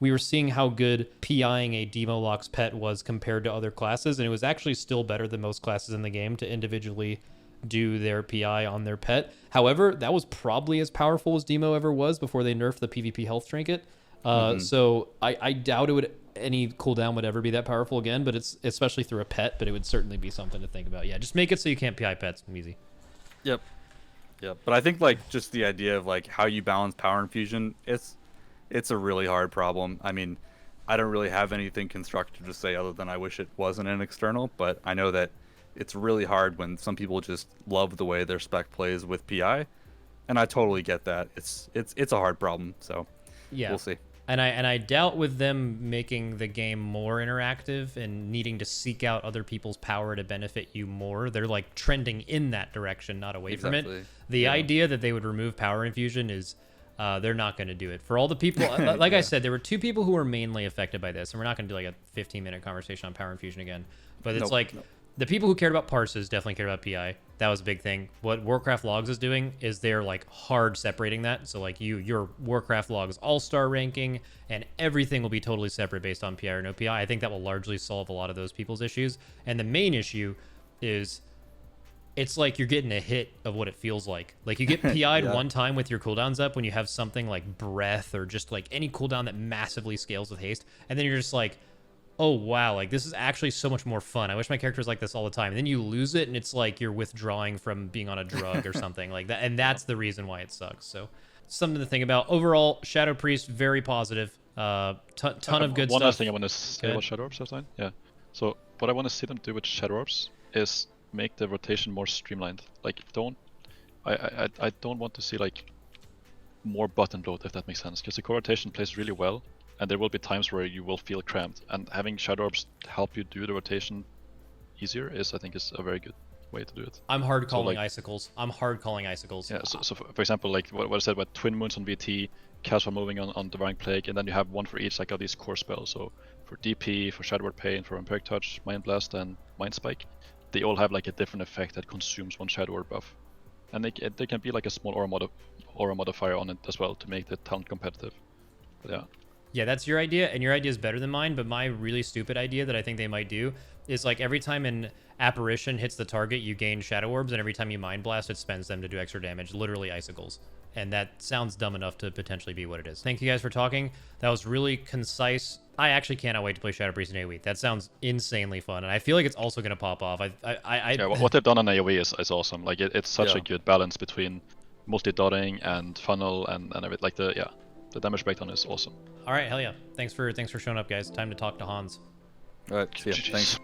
we were seeing how good PIing a Demolox pet was compared to other classes. And it was actually still better than most classes in the game to individually do their PI on their pet. However, that was probably as powerful as Demo ever was before they nerfed the PvP health trinket. So I doubt any cooldown would ever be that powerful again, but it's especially through a pet, but it would certainly be something to think about. Yeah, just make it so you can't PI pets. Easy. Yep. But I think like just the idea of like how you balance power infusion, it's a really hard problem. I mean, I don't really have anything constructive to say other than I wish it wasn't an external, but I know that it's really hard when some people just love the way their spec plays with PI, and I totally get that. It's a hard problem, so yeah, we'll see. And I doubt with them making the game more interactive and needing to seek out other people's power to benefit you more, they're like trending in that direction, not away from it. The idea that they would remove power infusion is they're not going to do it. For all the people, like I said, there were 2 people who were mainly affected by this, and we're not going to do like a 15-minute conversation on power infusion again. But it's the people who cared about parses definitely cared about PI. That was a big thing. What Warcraft Logs is doing is they're like hard separating that. So like your Warcraft Logs all-star ranking and everything will be totally separate based on PI or no PI. I think that will largely solve a lot of those people's issues. And the main issue is it's like you're getting a hit of what it feels like. Like you get PI'd one time with your cooldowns up when you have something like breath or just like any cooldown that massively scales with haste. And then you're just like, oh wow, like this is actually so much more fun. I wish my character was like this all the time. And then you lose it and it's like you're withdrawing from being on a drug or something like that. And that's the reason why it sucks. So something to think about. Overall, Shadow Priest, very positive. Ton of good stuff. One last thing I want to say about Shadow Orbs, F9. Yeah. So what I want to see them do with Shadow Orbs is make the rotation more streamlined. Like I don't want to see like more button bloat, if that makes sense. Because the core rotation plays really well. And there will be times where you will feel cramped, and having Shadow Orbs help you do the rotation easier I think is a very good way to do it. I'm hard calling icicles. Yeah, so for example, like what I said about Twin Moons on VT, Casual moving on Devouring Plague, and then you have one for each like of these core spells. So for DP, for Shadow Word Pain, for Vampiric Touch, Mind Blast, and Mindspike, they all have like a different effect that consumes one Shadow Word buff. And they can be like a small aura modifier on it as well to make the talent competitive. But yeah. Yeah, that's your idea, and your idea is better than mine, but my really stupid idea that I think they might do is like every time an apparition hits the target, you gain Shadow Orbs, and every time you Mind Blast, it spends them to do extra damage, literally icicles. And that sounds dumb enough to potentially be what it is. Thank you guys for talking. That was really concise. I actually cannot wait to play Shadow Priest in AoE. That sounds insanely fun, and I feel like it's also going to pop off. Yeah, what they've done on AoE is awesome. Like it's such a good balance between multi-dotting and funnel and everything. Like the damage breakdown is awesome. All right, hell yeah. Thanks for showing up, guys. Time to talk to Hans. All right, see ya. Thanks.